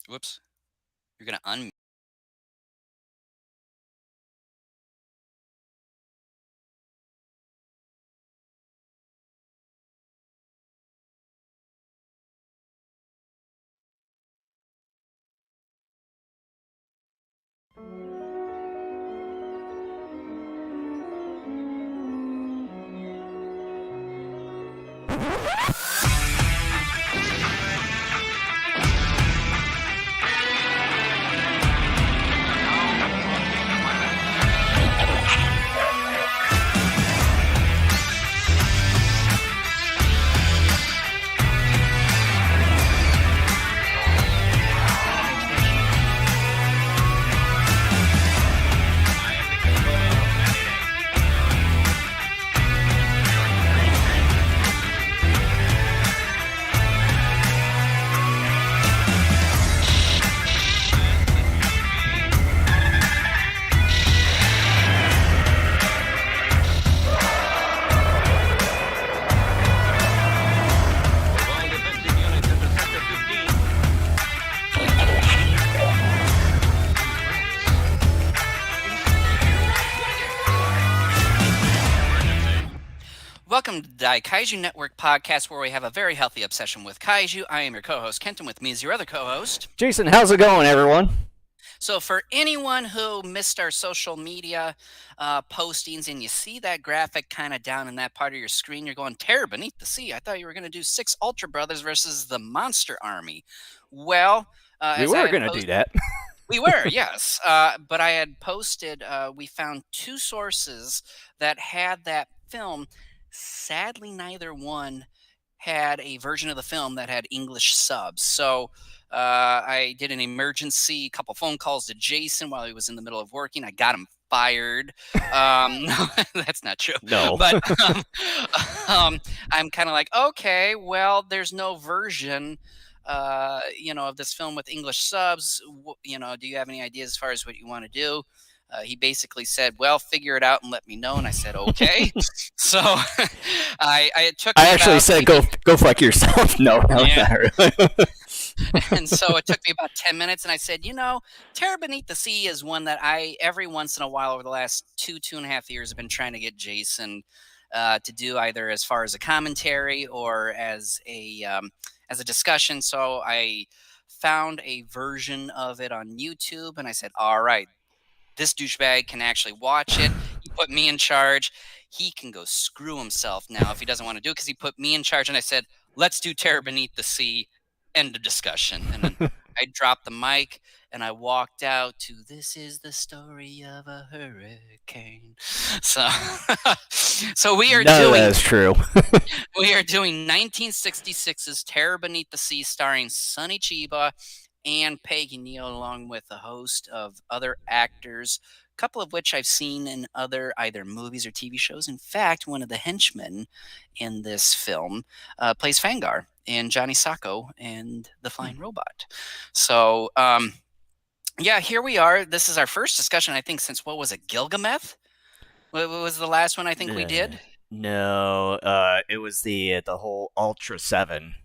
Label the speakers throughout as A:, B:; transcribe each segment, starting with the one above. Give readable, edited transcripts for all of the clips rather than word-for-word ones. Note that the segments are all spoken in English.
A: Whoops. You're gonna un.
B: All defensive units into Sector 15.
A: Welcome to the Daikaiju Network podcast, where we have a very healthy obsession with kaiju. I am your co-host, Kenton. With me is your other co-host.
C: Jason, how's it going, everyone?
A: So for anyone who missed our social media postings and you see that graphic kind of down in that part of your screen, you're going, terror beneath the sea. I thought you were going to do 6 Ultra Brothers versus the Monster Army. Well,
C: We
A: as I
C: were
A: had
C: going to do that.
A: We were, yes. But I had posted, we found 2 sources that had that film. Sadly, neither one had a version of the film that had English subs. So I did an emergency couple phone calls to Jason while he was in the middle of working. I got him fired. No, that's not true.
C: No.
A: But I'm kind of like, okay, well, there's no version of this film with English subs. Do you have any ideas as far as what you want to do? He basically said, well, figure it out and let me know. And I said, okay. So it took me
C: I actually
A: about
C: said,
A: maybe-
C: go fuck yourself. No,
A: Yeah.
C: not really.
A: and so it took me about 10 minutes. And I said, Terror Beneath the Sea is one that I, every once in a while over the last 2.5 years, have been trying to get Jason to do, either as far as a commentary or as a discussion. So I found a version of it on YouTube and I said, all right, this douchebag can actually watch it. He put me in charge. He can go screw himself now if he doesn't want to do it, because he put me in charge. And I said, let's do Terror Beneath the Sea. End of discussion. And then I dropped the mic and I walked out to "This is the story of a hurricane." So, so we are
C: None of
A: doing
C: that is true.
A: we are doing 1966's Terror Beneath the Sea, starring Sonny Chiba and Peggy Neal, along with a host of other actors, a couple of which I've seen in other either movies or TV shows. In fact, one of the henchmen in this film plays Fangar in Johnny Sacco and the Flying Robot. So, yeah, here we are. This is our first discussion, I think, since, what was it, Gilgameth? What was the last one I think we did?
C: No, it was the whole Ultra 7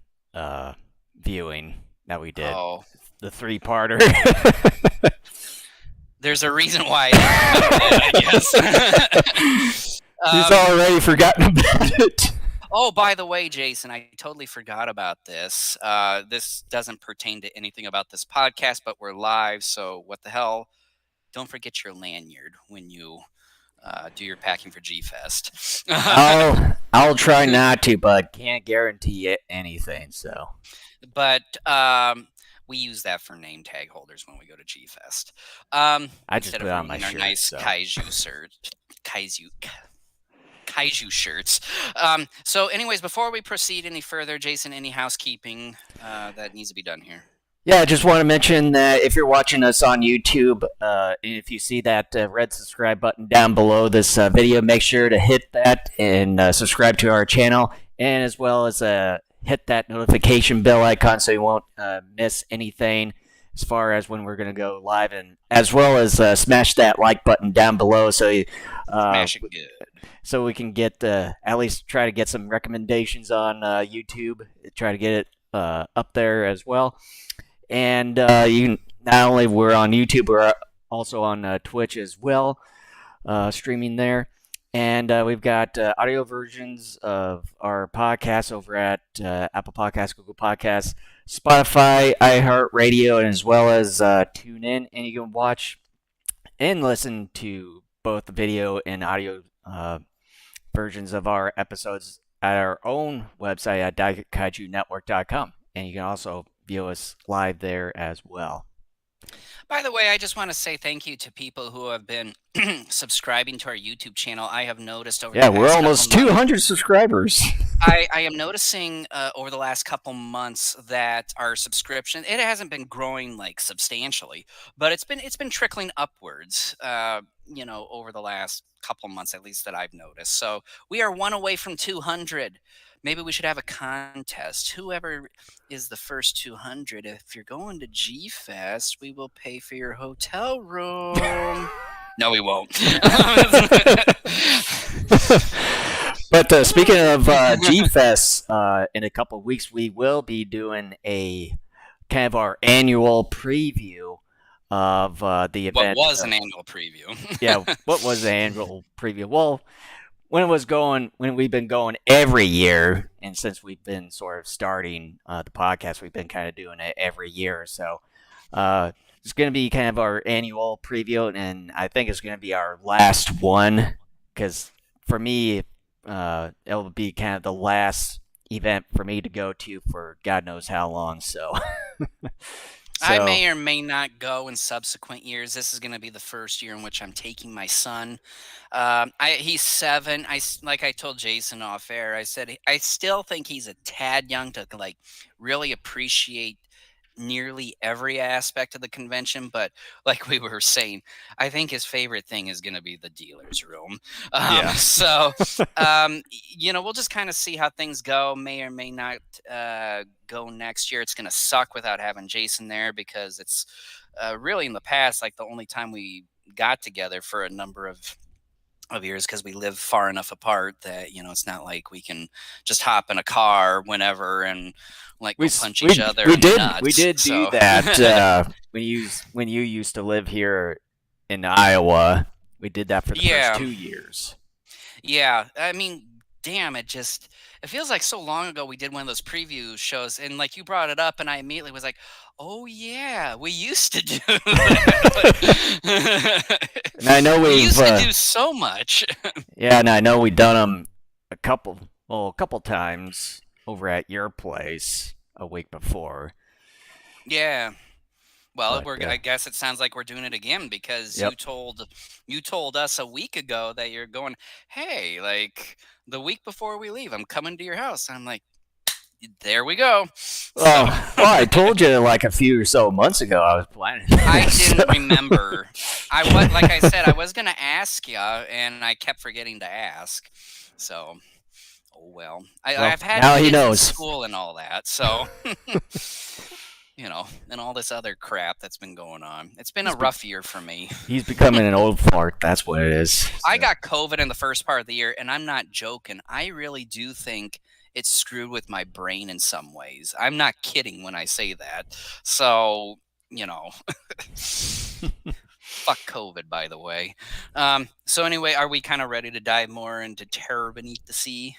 C: viewing that we did.
A: Oh,
C: The 3-parter.
A: there's a reason why I did, I guess.
C: He's already forgotten about it.
A: Oh, by the way, Jason, I totally forgot about this. This doesn't pertain to anything about this podcast, but we're live, so what the hell? Don't forget your lanyard when you do your packing for G-Fest.
C: I'll try not to, but can't guarantee it anything. So,
A: But we use that for name tag holders when we go to G-Fest.
C: I just
A: Instead
C: put it
A: of
C: on my
A: ruining our
C: shirt.
A: nice
C: So.
A: Kaiju shirts. So anyways, before we proceed any further, Jason, any housekeeping that needs to be done here?
C: Yeah, I just want to mention that if you're watching us on YouTube, if you see that red subscribe button down below this video, make sure to hit that and subscribe to our channel, and as well as hit that notification bell icon so you won't miss anything as far as when we're going to go live, and as well as smash that like button down below so you,
A: Smash it good.
C: so we can get at least try to get some recommendations on YouTube, try to get it up there as well. And you can, not only we're on YouTube, we're also on Twitch as well, streaming there. And we've got audio versions of our podcasts over at Apple Podcasts, Google Podcasts, Spotify, iHeartRadio, and as well as TuneIn. And you can watch and listen to both the video and audio versions of our episodes at our own website at DaikajuNetwork.com. And you can also view us live there as well.
A: By the way, I just want to say thank you to people who have been subscribing to our YouTube channel. I have noticed over the
C: Yeah, we're
A: past
C: almost
A: couple
C: 200 subscribers.
A: I am noticing over the last couple months that our subscription, it hasn't been growing like substantially, but it's been trickling upwards. Over the last couple months at least that I've noticed. So we are one away from 200. Maybe we should have a contest. Whoever is the first 200, if you're going to G Fest, we will pay for your hotel room. No, we won't.
C: But speaking of G-Fest, in a couple of weeks, we will be doing a kind of our annual preview of the event.
A: What was an annual preview?
C: Yeah, what was the annual preview? Well, when we've been going every year, and since we've been sort of starting the podcast, we've been kind of doing it every year. So it's going to be kind of our annual preview, and I think it's going to be our last one, because for me, it'll be kind of the last event for me to go to for God knows how long. So,
A: I may or may not go in subsequent years. This is going to be the first year in which I'm taking my son. He's 7. Like I told Jason off air, I said I still think he's a tad young to like really appreciate nearly every aspect of the convention, but like we were saying, I think his favorite thing is going to be the dealer's room. So we'll just kind of see how things go. May or may not go next year. It's going to suck without having Jason there, because it's really in the past like the only time we got together for a number of years, because we live far enough apart that it's not like we can just hop in a car whenever and like we'll punch each other.
C: We
A: in the
C: did
A: nuts,
C: do that when you used to live here in Iowa. We did that for the first 2 years.
A: Yeah, I mean, damn, it feels like so long ago we did one of those preview shows, and like you brought it up, and I immediately was like, oh yeah, we used to do that.
C: And I know
A: we used to do so much.
C: Yeah, and I know we've done them a couple times over at your place a week before.
A: Yeah. Well, I guess it sounds like we're doing it again, because you told us a week ago that you're going, hey, like the week before we leave, I'm coming to your house. I'm like, there we go.
C: Well, I told you like a few or so months ago I was planning.
A: I didn't remember. Like I said, I was going to ask you, and I kept forgetting to ask. So, oh well. I've had
C: now he
A: kids
C: knows.
A: in school and all that, so and all this other crap that's been going on. It's been a rough year for me.
C: He's becoming an old fart. That's what it is. So.
A: I got COVID in the first part of the year, and I'm not joking. I really do think it's screwed with my brain in some ways. I'm not kidding when I say that. So, fuck COVID, by the way. So anyway, are we kind of ready to dive more into Terror Beneath the Sea?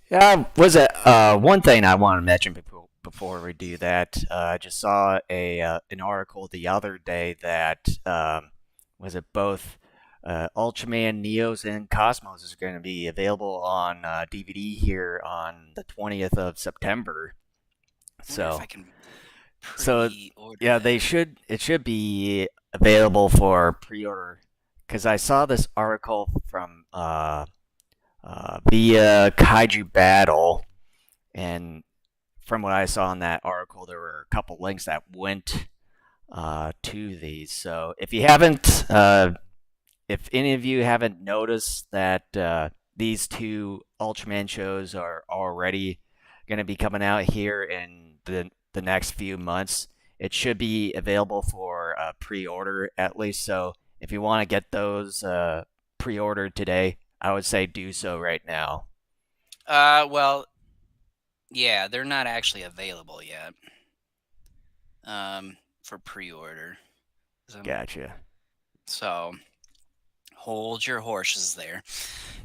C: Yeah, was it one thing I want to mention before we do that? I just saw an article the other day that was it both Ultraman, Neos, and Cosmos is going to be available on DVD here on the 20th of September. So, yeah,
A: that.
C: It should be available for pre-order, because I saw this article from via Kaiju Battle, and from what I saw in that article, there were a couple links that went to these. So if you haven't, if any of you haven't noticed that these two Ultraman shows are already going to be coming out here in the next few months, it should be available for pre-order at least. So if you want to get those pre-ordered today, I would say do so right now.
A: Well, Yeah, they're not actually available yet for pre-order.
C: Gotcha.
A: So hold your horses there.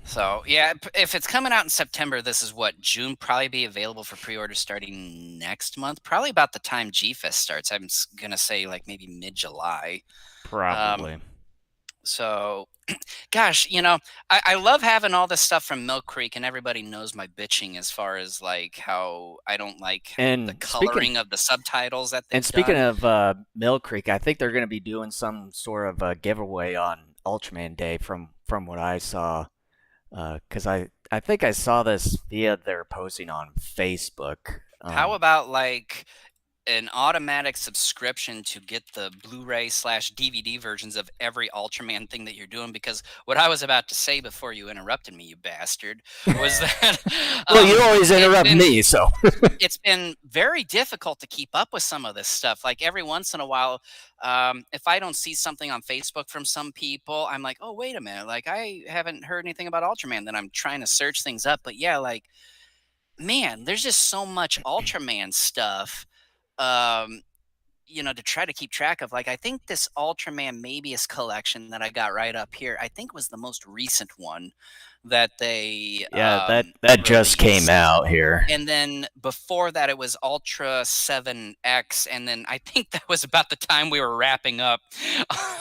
A: So yeah, if it's coming out in September, this is what, June, probably be available for pre-order starting next month. Probably about the time G-Fest starts. I'm gonna say like maybe mid-July. Um,
C: Probably.
A: so gosh, I love having all this stuff from Milk Creek, and everybody knows my bitching as far as like how I don't like the
C: And speaking
A: coloring of the subtitles that
C: and
A: they've
C: speaking
A: done.
C: of Mill Creek, I think they're going to be doing some sort of giveaway on Ultraman Day from what I saw. Because I think I saw this via their posting on Facebook.
A: How about like an automatic subscription to get the Blu-ray/DVD versions of every Ultraman thing that you're doing? Because what I was about to say before you interrupted me, you bastard, was that
C: Well, you always
A: it's
C: interrupt
A: been
C: me, so.
A: it's been very difficult to keep up with some of this stuff. Like every once in a while, if I don't see something on Facebook from some people, I'm like, oh, wait a minute. Like I haven't heard anything about Ultraman. Then I'm trying to search things up. But yeah, like, man, there's just so much Ultraman stuff. Um, to try to keep track of. Like, I think this Ultraman Mabius collection that I got right up here, I think was the most recent one that they
C: Yeah, that just came
A: released.
C: out here.
A: And then before that, it was Ultra 7X. And then I think that was about the time we were wrapping up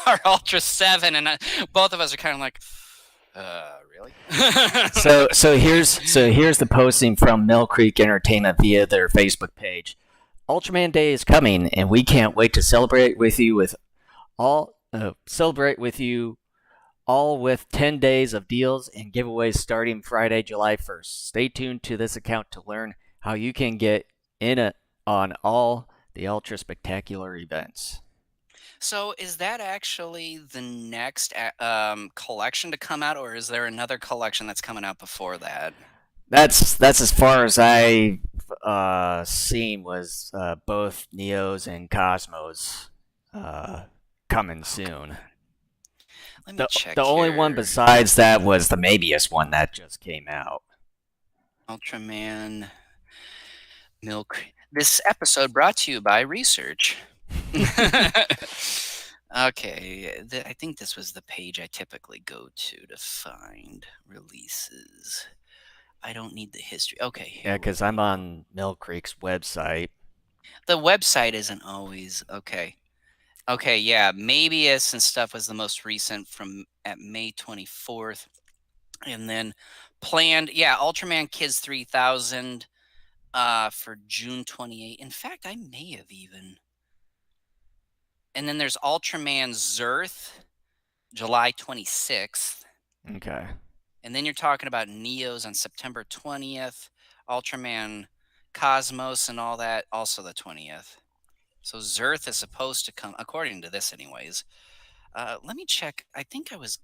A: our Ultra 7. And both of us are kind of like, really?
C: So here's the posting from Mill Creek Entertainment via their Facebook page. Ultraman Day is coming, and we can't wait to celebrate with you all with 10 days of deals and giveaways starting Friday, July 1st. Stay tuned to this account to learn how you can get on all the ultra spectacular events.
A: So is that actually the next collection to come out, or is there another collection that's coming out before that?
C: That's as far as I seen was both Neos and Cosmos coming soon.
A: Let me
C: The
A: check
C: the only one
A: here.
C: besides that was the Mabius one that just came out.
A: Ultraman Milk. This episode brought to you by Research. Okay, I think this was the page I typically go to find releases. I don't need the history. Okay,
C: Yeah,
A: here we
C: because I'm
A: go.
C: on Mill Creek's website.
A: The website isn't always okay. Okay, yeah, Mabius and stuff was the most recent from at May 24th. And then planned, yeah, Ultraman Kids 3000 for June 28th. In fact, I may have even. And then there's Ultraman Zerth, July 26th.
C: Okay.
A: And then you're talking about Neos on September 20th, Ultraman Cosmos and all that, also the 20th. So Zerth is supposed to come, according to this, anyways. Let me check. I think I was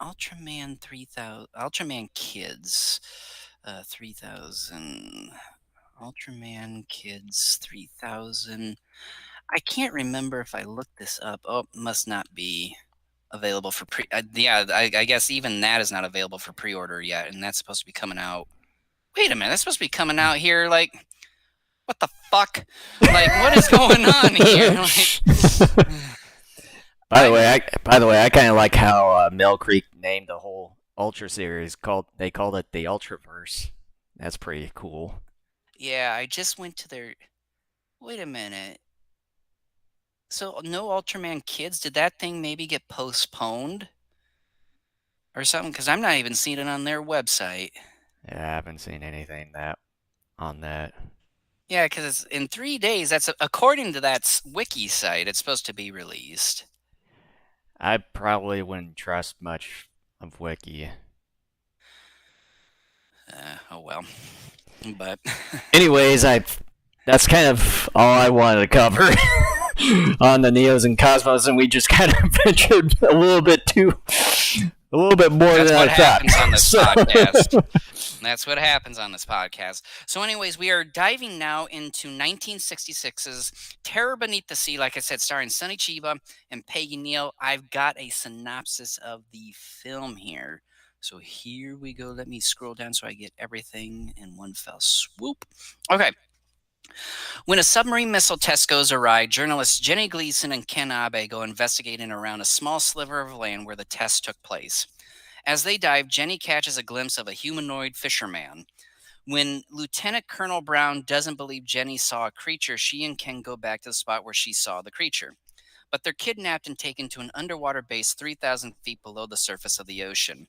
A: Ultraman 3000, Ultraman Kids 3000, Ultraman Kids 3000. I can't remember if I looked this up. Oh, must not be available for pre. Yeah, I guess even that is not available for pre-order yet, and that's supposed to be coming out. Wait a minute, that's supposed to be coming out here. Like, what the fuck? Like, what is going on here? Like,
C: By the way, I kind of like how Mill Creek named the whole Ultra series. They called it the Ultraverse. That's pretty cool.
A: yeah, I just went to their. Wait a minute. So no Ultraman Kids? Did that thing maybe get postponed or something? Because I'm not even seeing it on their website.
C: Yeah, I haven't seen anything that on that.
A: Yeah, because it's in 3 days. That's according to that wiki site. It's supposed to be released.
C: I probably wouldn't trust much of Wiki.
A: Oh well. But
C: Anyways, that's kind of all I wanted to cover on the Neos and Cosmos, and we just kind of ventured a little bit more
A: that's
C: than
A: what
C: I thought.
A: happens on this
C: So-
A: podcast. That's what happens on this podcast. So, anyways, we are diving now into 1966's Terror Beneath the Sea, like I said, starring Sonny Chiba and Peggy Neal. I've got a synopsis of the film here. So here we go. Let me scroll down so I get everything in one fell swoop. Okay. When a submarine missile test goes awry, journalists Jenny Gleason and Ken Abe go investigating around a small sliver of land where the test took place. As they dive, Jenny catches a glimpse of a humanoid fisherman. When Lieutenant Colonel Brown doesn't believe Jenny saw a creature, she and Ken go back to the spot where she saw the creature. But they're kidnapped and taken to an underwater base 3,000 feet below the surface of the ocean.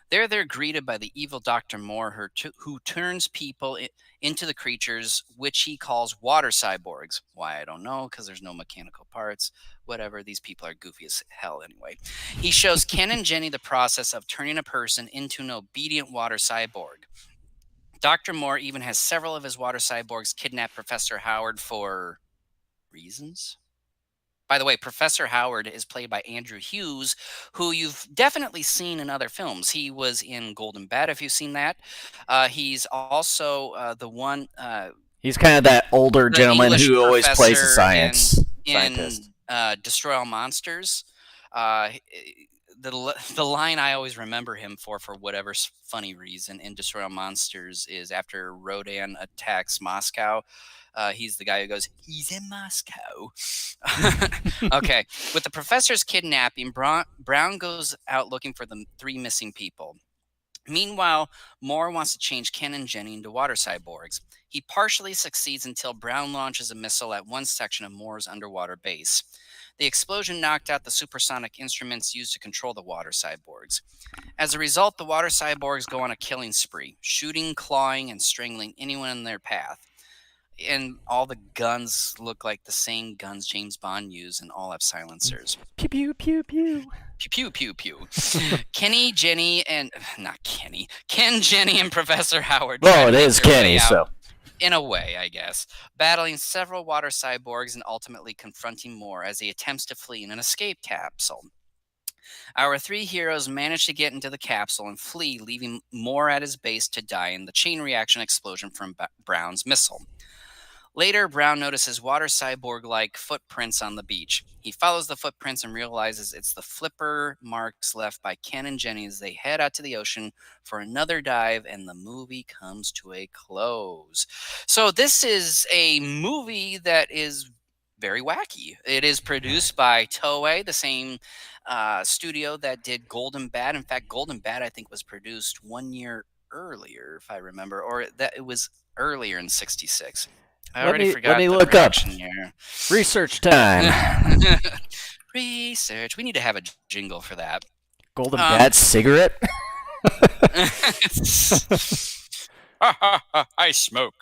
A: There, they're greeted by the evil Dr. Moore, who turns people into the creatures, which he calls water cyborgs. Why, I don't know, because there's no mechanical parts. Whatever, these people are goofy as hell anyway. He shows Ken and Jenny the process of turning a person into an obedient water cyborg. Dr. Moore even has several of his water cyborgs kidnap Professor Howard for reasons. By the way, Professor Howard is played by Andrew Hughes, who you've definitely seen in other films. He was in Golden Bat, if you've seen that. He's also the one,
C: He's kind of that older
A: the
C: gentleman
A: English
C: who always plays a
A: professor
C: scientist.
A: Destroy All Monsters. Uh, the line I always remember him for whatever funny reason in Destroy All Monsters is after Rodan attacks Moscow. He's the guy who goes, "He's in Moscow." Okay. With the professor's kidnapping, Brown goes out looking for the three missing people. Meanwhile, Moore wants to change Ken and Jenny into water cyborgs. He partially succeeds until Brown launches a missile at one section of Moore's underwater base. The explosion knocked out the supersonic instruments used to control the water cyborgs. As a result, the water cyborgs go on a killing spree, shooting, clawing, and strangling anyone in their path. And all the guns look like the same guns James Bond used and all have silencers.
C: Pew pew pew pew.
A: Pew, pew, pew, pew. Kenny, Jenny, and not Kenny. Ken, Jenny, and Professor Howard.
C: Well, it is Kenny, so.
A: In a way, I guess. Battling several water cyborgs and ultimately confronting Moore as he attempts to flee in an escape capsule. Our three heroes manage to get into the capsule and flee, leaving Moore at his base to die in the chain reaction explosion from Brown's missile. Later, Brown notices water cyborg-like footprints on the beach. He follows the footprints and realizes it's the flipper marks left by Ken and Jenny as they head out to the ocean for another dive, and the movie comes to a close. So this is a movie that is very wacky. It is produced by Toei, the same studio that did Golden Bat. In fact, Golden Bat, I think, was produced 1 year earlier, if I remember, or that it was earlier in '66. I already forgot.
C: Let me
A: the
C: look up.
A: year.
C: Research time.
A: Research. We need to have a jingle for that.
C: Golden Bat cigarette?
A: I smoke.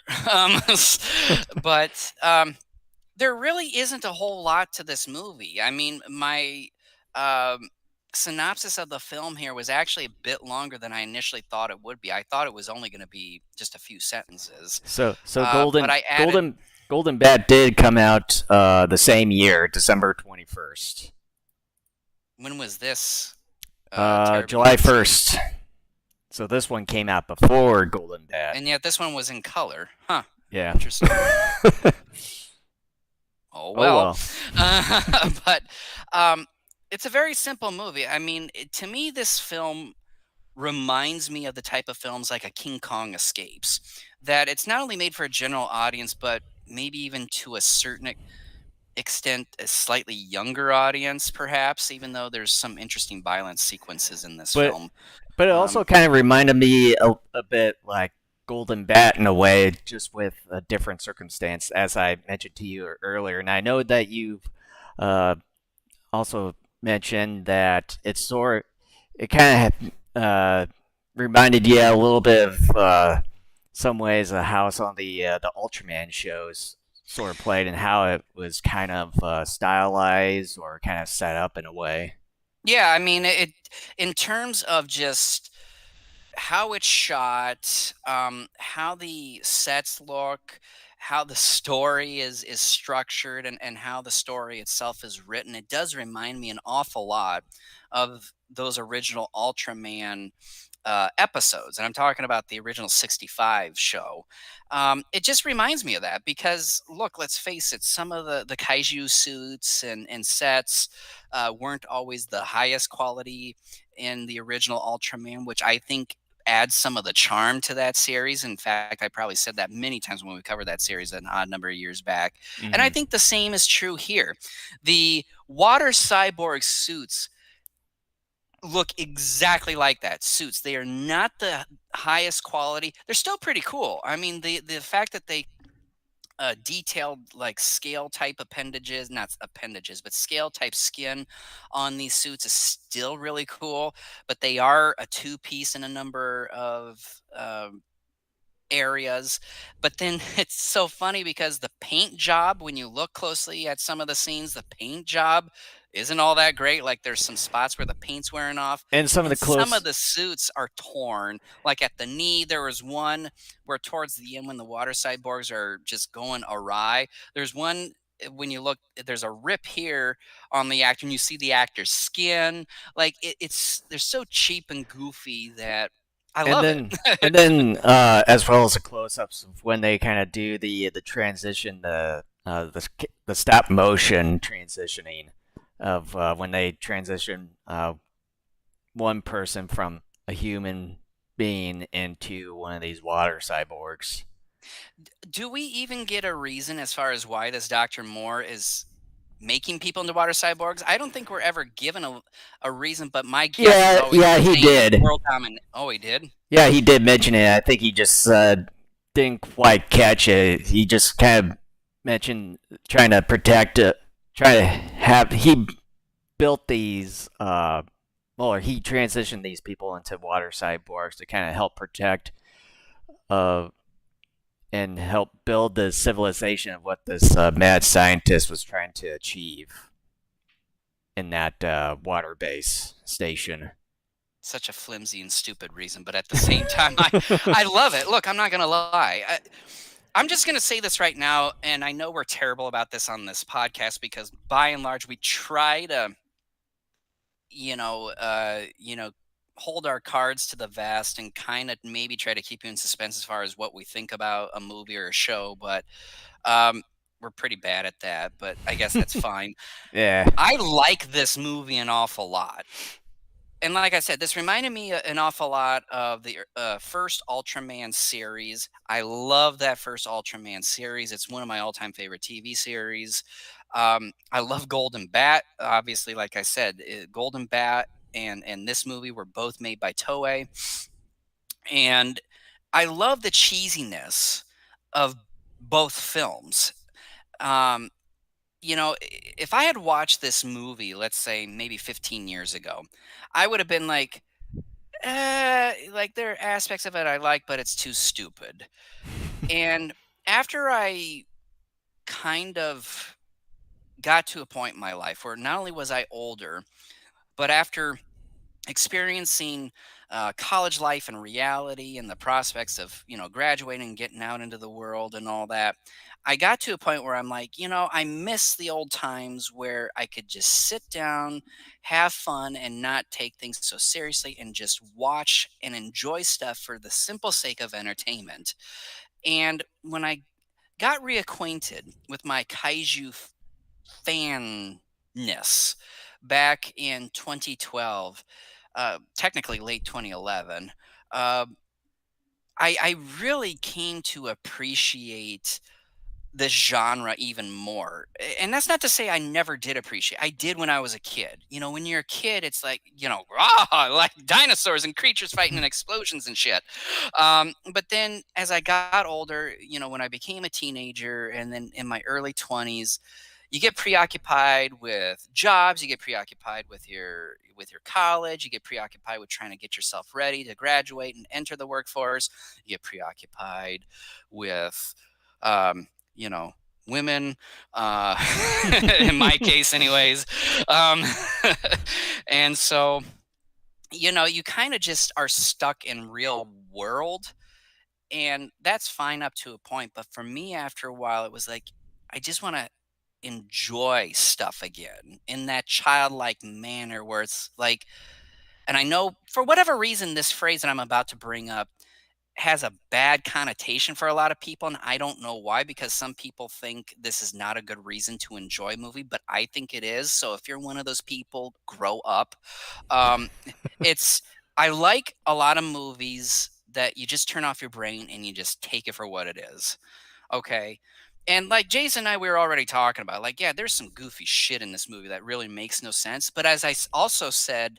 A: But there really isn't a whole lot to this movie. I mean, my synopsis of the film here was actually a bit longer than I initially thought it would be. I thought it was only going to be just a few sentences.
C: So Golden
A: Golden
C: Bat did come out the same year, December 21st.
A: When was this?
C: July 1st. So this one came out before Golden Bat.
A: And yet this one was in color. Huh.
C: Yeah.
A: Interesting. Oh, well. But it's a very simple movie. I mean, to me, this film reminds me of the type of films like a King Kong Escapes, that it's not only made for a general audience, but maybe even to a certain extent a slightly younger audience, perhaps, even though there's some interesting violence sequences in this film.
C: But it also kind of reminded me a bit like Golden Bat in a way, just with a different circumstance, as I mentioned to you earlier. And I know that you've also mentioned that it kind of reminded you a little bit of some ways of how some of the Ultraman shows sort of played and how it was kind of stylized or kind of set up in a way.
A: Yeah, I mean, in terms of just how it's shot, how the sets look, how the story is structured, and how the story itself is written, it does remind me an awful lot of those original Ultraman episodes. And I'm talking about the original 65 show. It just reminds me of that because, look, let's face it, some of the Kaiju suits and sets weren't always the highest quality. in the original Ultraman, which I think adds some of the charm to that series. In fact, I probably said that many times when we covered that series an odd number of years back. And I
C: Hmm.
A: think the same is true here. The water cyborg suits look exactly like that. Suits. They are not the highest quality. They're still pretty cool. I mean, the fact that they detailed like scale type appendages, not appendages, but scale type skin on these suits is still really cool. But they are a two piece in a number of areas. But then it's so funny because the paint job, when you look closely at some of the scenes, the paint job isn't all that great. Like there's some spots where the paint's wearing off,
C: And some of the
A: and some of
C: close
A: the suits are torn. Like at the knee, there was one where towards the end, when the water cyborgs are just going awry, there's one. When you look, there's a rip here on the actor, and you see the actor's skin. Like it's they're so cheap and goofy that I
C: and
A: love
C: then
A: it.
C: and then as well as the close-ups of when they kind of do the transition, the stop motion transitioning of when they transition one person from a human being into one of these water cyborgs.
A: Do we even get a reason as far as why this Dr. Moore is making people into water cyborgs? I don't think we're ever given a reason, but my guess is
C: Yeah,
A: always
C: yeah,
A: the
C: he
A: same
C: did.
A: world dominant. Oh, he did?
C: Yeah, he did mention it. I think he just didn't quite catch it. He just kind of mentioned trying to protect, try to have. He built these, or he transitioned these people into water cyborgs to kind of help protect, uh, and help build the civilization of what this mad scientist was trying to achieve in that water base station.
A: Such a flimsy and stupid reason, but at the same time, I love it. Look, I'm not going to lie. I'm just going to say this right now, and I know we're terrible about this on this podcast because by and large, we try to you know, hold our cards to the vest and kind of maybe try to keep you in suspense as far as what we think about a movie or a show. But um, we're pretty bad at that. But I guess that's fine.
C: Yeah.
A: I like this movie an awful lot. And like I said, this reminded me an awful lot of the first Ultraman series. I love that first Ultraman series. It's one of my all-time favorite TV series. I love Golden Bat. Obviously, like I said, Golden Bat and this movie were both made by Toei, and I love the cheesiness of both films. Um, if I had watched this movie, let's say maybe 15 years ago, I would have been like there are aspects of it I like, but it's too stupid. And after I kind of got to a point in my life where not only was I older, but after experiencing college life and reality and the prospects of graduating and getting out into the world and all that, I got to a point where I'm like, I miss the old times where I could just sit down, have fun, and not take things so seriously and just watch and enjoy stuff for the simple sake of entertainment. And when I got reacquainted with my kaiju fanness back in 2012, technically late 2011, uh, I really came to appreciate this genre even more. And that's not to say I never did appreciate. I did when I was a kid. When you're a kid, it's like, like dinosaurs and creatures fighting and explosions and shit. But then as I got older, when I became a teenager and then in my early 20s, you get preoccupied with jobs, you get preoccupied with your college, you get preoccupied with trying to get yourself ready to graduate and enter the workforce, you get preoccupied with um, you know, women, in my case, anyways. Um, and so, you kind of just are stuck in real world, and that's fine up to a point. But for me, after a while, it was like, I just want to enjoy stuff again in that childlike manner where it's like, and I know for whatever reason, this phrase that I'm about to bring up has a bad connotation for a lot of people, and I don't know why, because some people think this is not a good reason to enjoy a movie, but I think it is. So if you're one of those people, grow up. Um, it's I like a lot of movies that you just turn off your brain and you just take it for what it is. Okay. And like Jason and I, we were already talking about, like, yeah, there's some goofy shit in this movie that really makes no sense. But as also said,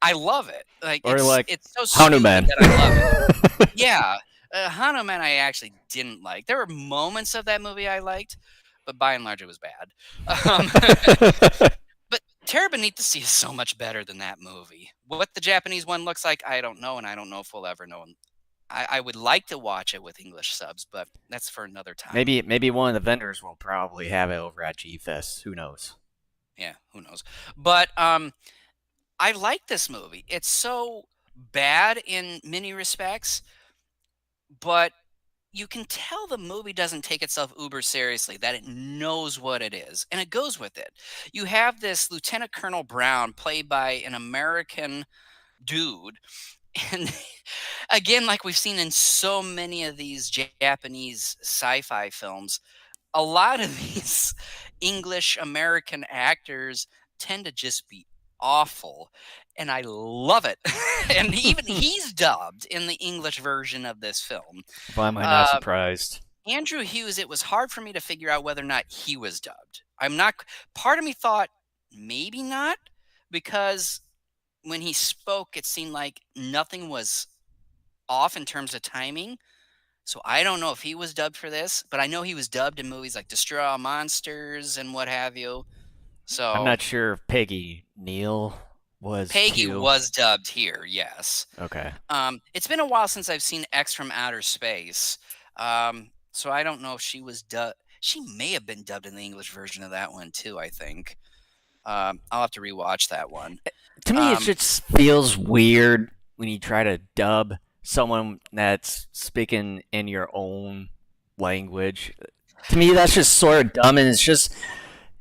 A: I love it. Like
C: Or like
A: it's so stupid
C: Hanuman.
A: that I love it. Yeah, Hanuman I actually didn't like. There were moments of that movie I liked, but by and large it was bad. Um, but Terror Beneath the Sea is so much better than that movie. What the Japanese one looks like, I don't know, and I don't know if we'll ever know. I would like to watch it with English subs, but that's for another time.
C: Maybe one of the vendors will probably have it over at G Fest. Who knows?
A: Yeah, who knows? But I like this movie. It's so bad in many respects, but you can tell the movie doesn't take itself uber seriously, that it knows what it is, and it goes with it. You have this Lieutenant Colonel Brown played by an American dude. And again, like we've seen in so many of these Japanese sci-fi films, a lot of these English American actors tend to just be awful. And I love it. And even he's dubbed in the English version of this film.
C: Why am I not
A: Uh,
C: surprised?
A: Andrew Hughes, it was hard for me to figure out whether or not he was dubbed. I'm not, part of me thought maybe not, because when he spoke, it seemed like nothing was off in terms of timing. So I don't know if he was dubbed for this, but I know he was dubbed in movies like Destroy All Monsters and what have you.
C: I'm
A: So
C: not sure if Peggy Neal was
A: Peggy
C: too.
A: was dubbed here, yes.
C: Okay.
A: It's been a while since I've seen X from Outer Space. So I don't know if she was dubbed. She may have been dubbed in the English version of that one too, I think. I'll have to rewatch that one.
C: To me, it
A: Um,
C: just feels weird when you try to dub someone that's speaking in your own language. To me, that's just sort of dumb, and it's just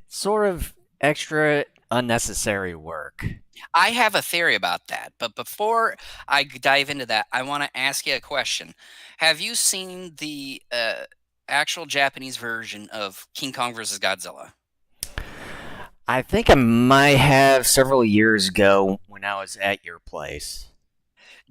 C: sort of extra unnecessary work.
A: I have a theory about that, but before I dive into that, I want to ask you a question. Have you seen the actual Japanese version of King Kong versus Godzilla?
C: I think I might have several years ago when I was at your place.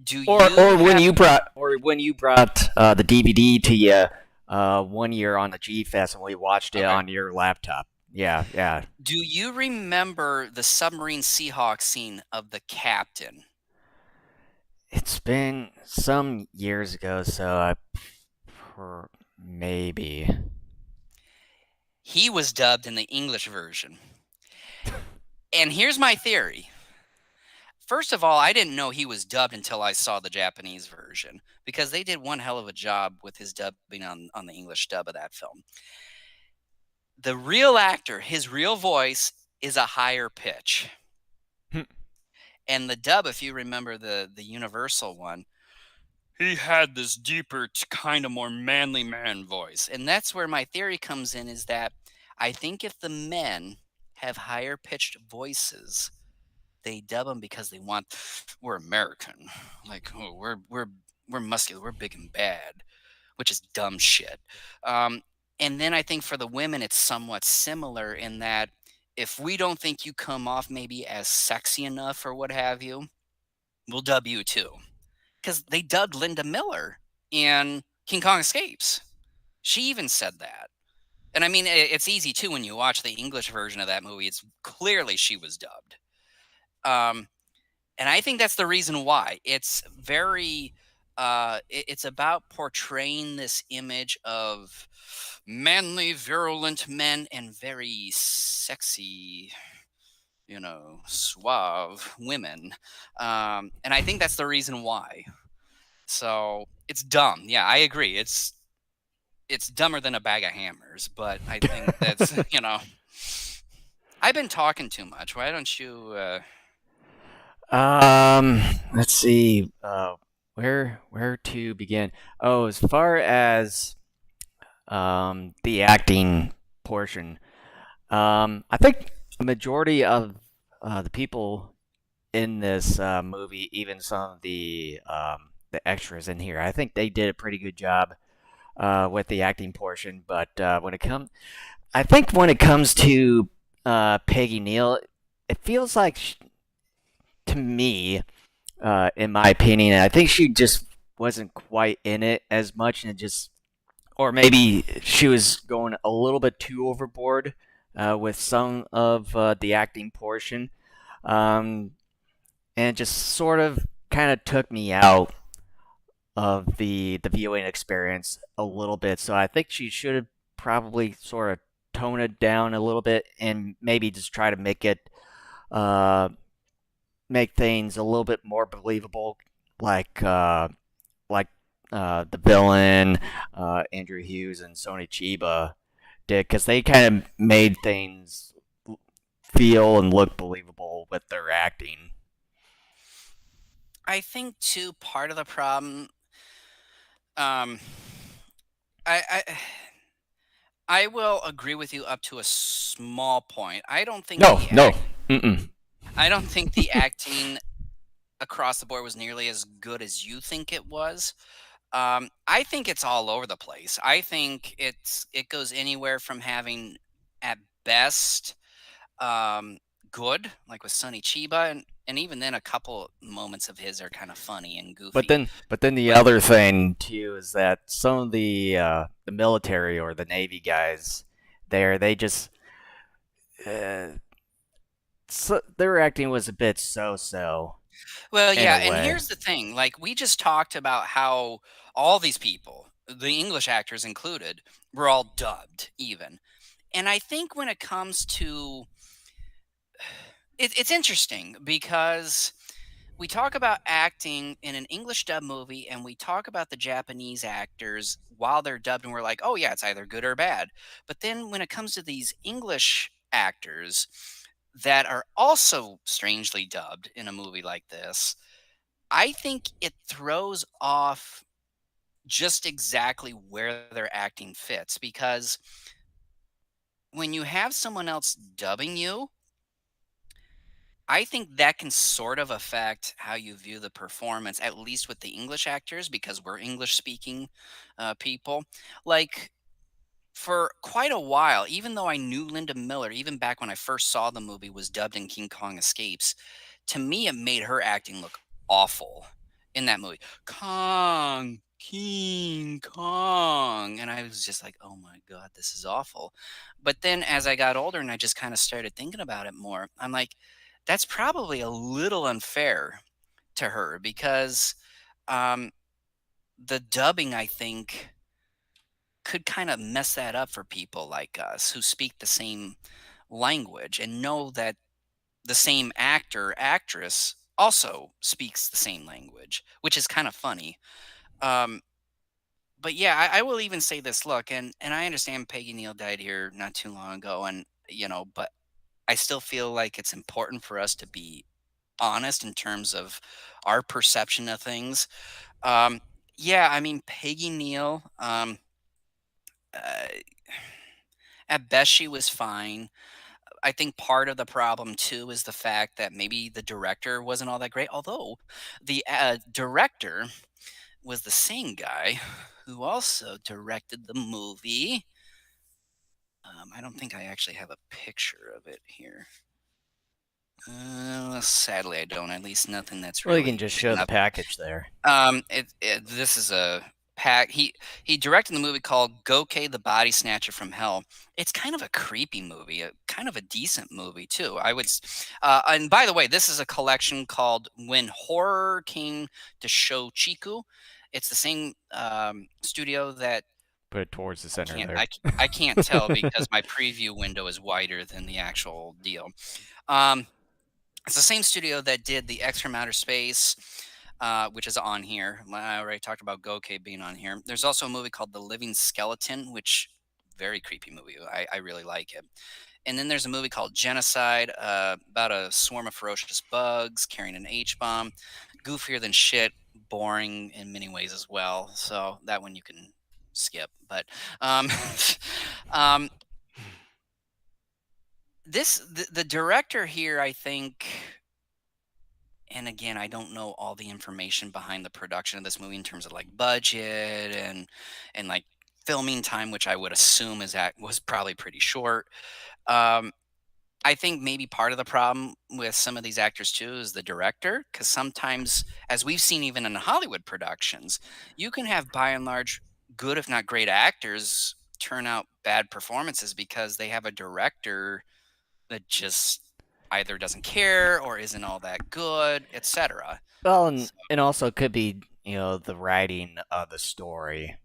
A: Do
C: Or
A: you
C: when
A: have,
C: you brought the DVD to you 1 year on the G Fest and we watched it
A: okay.
C: on your laptop. Yeah, yeah.
A: Do you remember the submarine Seahawk scene of the captain?
C: It's been some years ago, so maybe.
A: He was dubbed in the English version. And here's my theory. First of all, I didn't know he was dubbed until I saw the Japanese version, because they did one hell of a job with his dubbing on the English dub of that film. The real actor, his real voice, is a higher pitch.
C: Hmm.
A: And the dub, if you remember the Universal one, he had this deeper, kind of more manly man voice. And that's where my theory comes in, is that I think if the men have higher pitched voices, they dub them because we're American. Like, oh, we're muscular, we're big and bad, which is dumb shit. And then I think for the women, it's somewhat similar in that if we don't think you come off maybe as sexy enough or what have you, we'll dub you too. Because they dubbed Linda Miller in King Kong Escapes. She even said that. And I mean, it's easy too when you watch the English version of that movie. It's clearly she was dubbed. And I think that's the reason why. It's very, it's about portraying this image of manly, virulent men and very sexy, suave women. And I think that's the reason why. So it's dumb. Yeah, I agree. It's dumber than a bag of hammers, but I think that's, I've been talking too much. Why don't you,
C: Let's see. Where to begin? Oh, as far as the acting portion, I think a majority of the people in this movie, even some of the the extras in here. I think they did a pretty good job with the acting portion. But I think when it comes to Peggy Neal, it feels like to me, in my opinion, I think she just wasn't quite in it as much, and it just, or maybe she was going a little bit too overboard with some of the acting portion, um, and it just sort of kind of took me out of the viewing experience a little bit. So I think she should have probably sort of tone it down a little bit and maybe just try to uh, make things a little bit more believable, like like the villain, Andrew Hughes and Sony Chiba did, because they kind of made things feel and look believable with their acting.
A: I think too part of the problem. Um, I I will agree with you up to a small point.
C: No, no, mm-mm.
A: I don't think the acting across the board was nearly as good as you think it was. I think it's all over the place. I think it goes anywhere from having at best um, good, like with Sonny Chiba, and even then a couple moments of his are kind of funny and goofy.
C: But then the
A: But
C: other thing too is that some of the military or the Navy guys there, they just uh, their acting was a bit so
A: well,
C: in
A: yeah,
C: a
A: and
C: way.
A: here's the thing: like we just talked about how all these people, the English actors included, were all dubbed even. And I think when it comes to it's interesting because we talk about acting in an English dub movie and we talk about the Japanese actors while they're dubbed and we're like, oh yeah, it's either good or bad. But then when it comes to these English actors that are also strangely dubbed in a movie like this, I think it throws off just exactly where their acting fits because when you have someone else dubbing you, I think that can sort of affect how you view the performance, at least with the English actors, because we're English speaking people. Like, for quite a while, even though I knew Linda Miller, even back when I first saw the movie, was dubbed in King Kong Escapes, to me, it made her acting look awful in that movie. Kong, King Kong. And I was just like, oh my God, this is awful. But then as I got older and I just kind of started thinking about it more, I'm like, that's probably a little unfair to her because um, the dubbing, I think, could kind of mess that up for people like us who speak the same language and know that the same actor, actress also speaks the same language, which is kind of funny. Um, but yeah, I will even say this. Look, and I understand Peggy Neal died here not too long ago, and but I still feel like it's important for us to be honest in terms of our perception of things. Um, yeah, I mean Peggy Neal. Uh, at best, she was fine. I think part of the problem too is the fact that maybe the director wasn't all that great. Although the director was the same guy who also directed the movie. I don't think I actually have a picture of it here. Sadly, I don't. At least nothing that's
C: Well, you can
A: really
C: just
A: big
C: show the
A: enough.
C: package there.
A: This is a pack. He directed the movie called Gokei the Body Snatcher from Hell. It's kind of a creepy movie, kind of a decent movie too. And by the way, this is a collection called When Horror Came to Show Chiku. It's the same studio that
C: Put it towards the
A: I
C: center
A: can't
C: there.
A: I, c- I can't tell because my preview window is wider than the actual deal. Um, it's the same studio that did the X from Outer Space, which is on here. I already talked about Gokei being on here. There's also a movie called The Living Skeleton, which very creepy movie. I really like it. And then there's a movie called Genocide, about a swarm of ferocious bugs carrying an H bomb. Goofier than shit, boring in many ways as well. So that one you can skip. But um, um, the director here, I think and again, I don't know all the information behind the production of this movie in terms of like budget and like filming time, which I would assume was probably pretty short. Um, I think maybe part of the problem with some of these actors too is the director, because sometimes, as we've seen even in Hollywood productions, you can have by and large good, if not great actors turn out bad performances because they have a director that just either doesn't care or isn't all that good, etc.
C: Well, and,
A: So,
C: and also it could be, the writing of the story.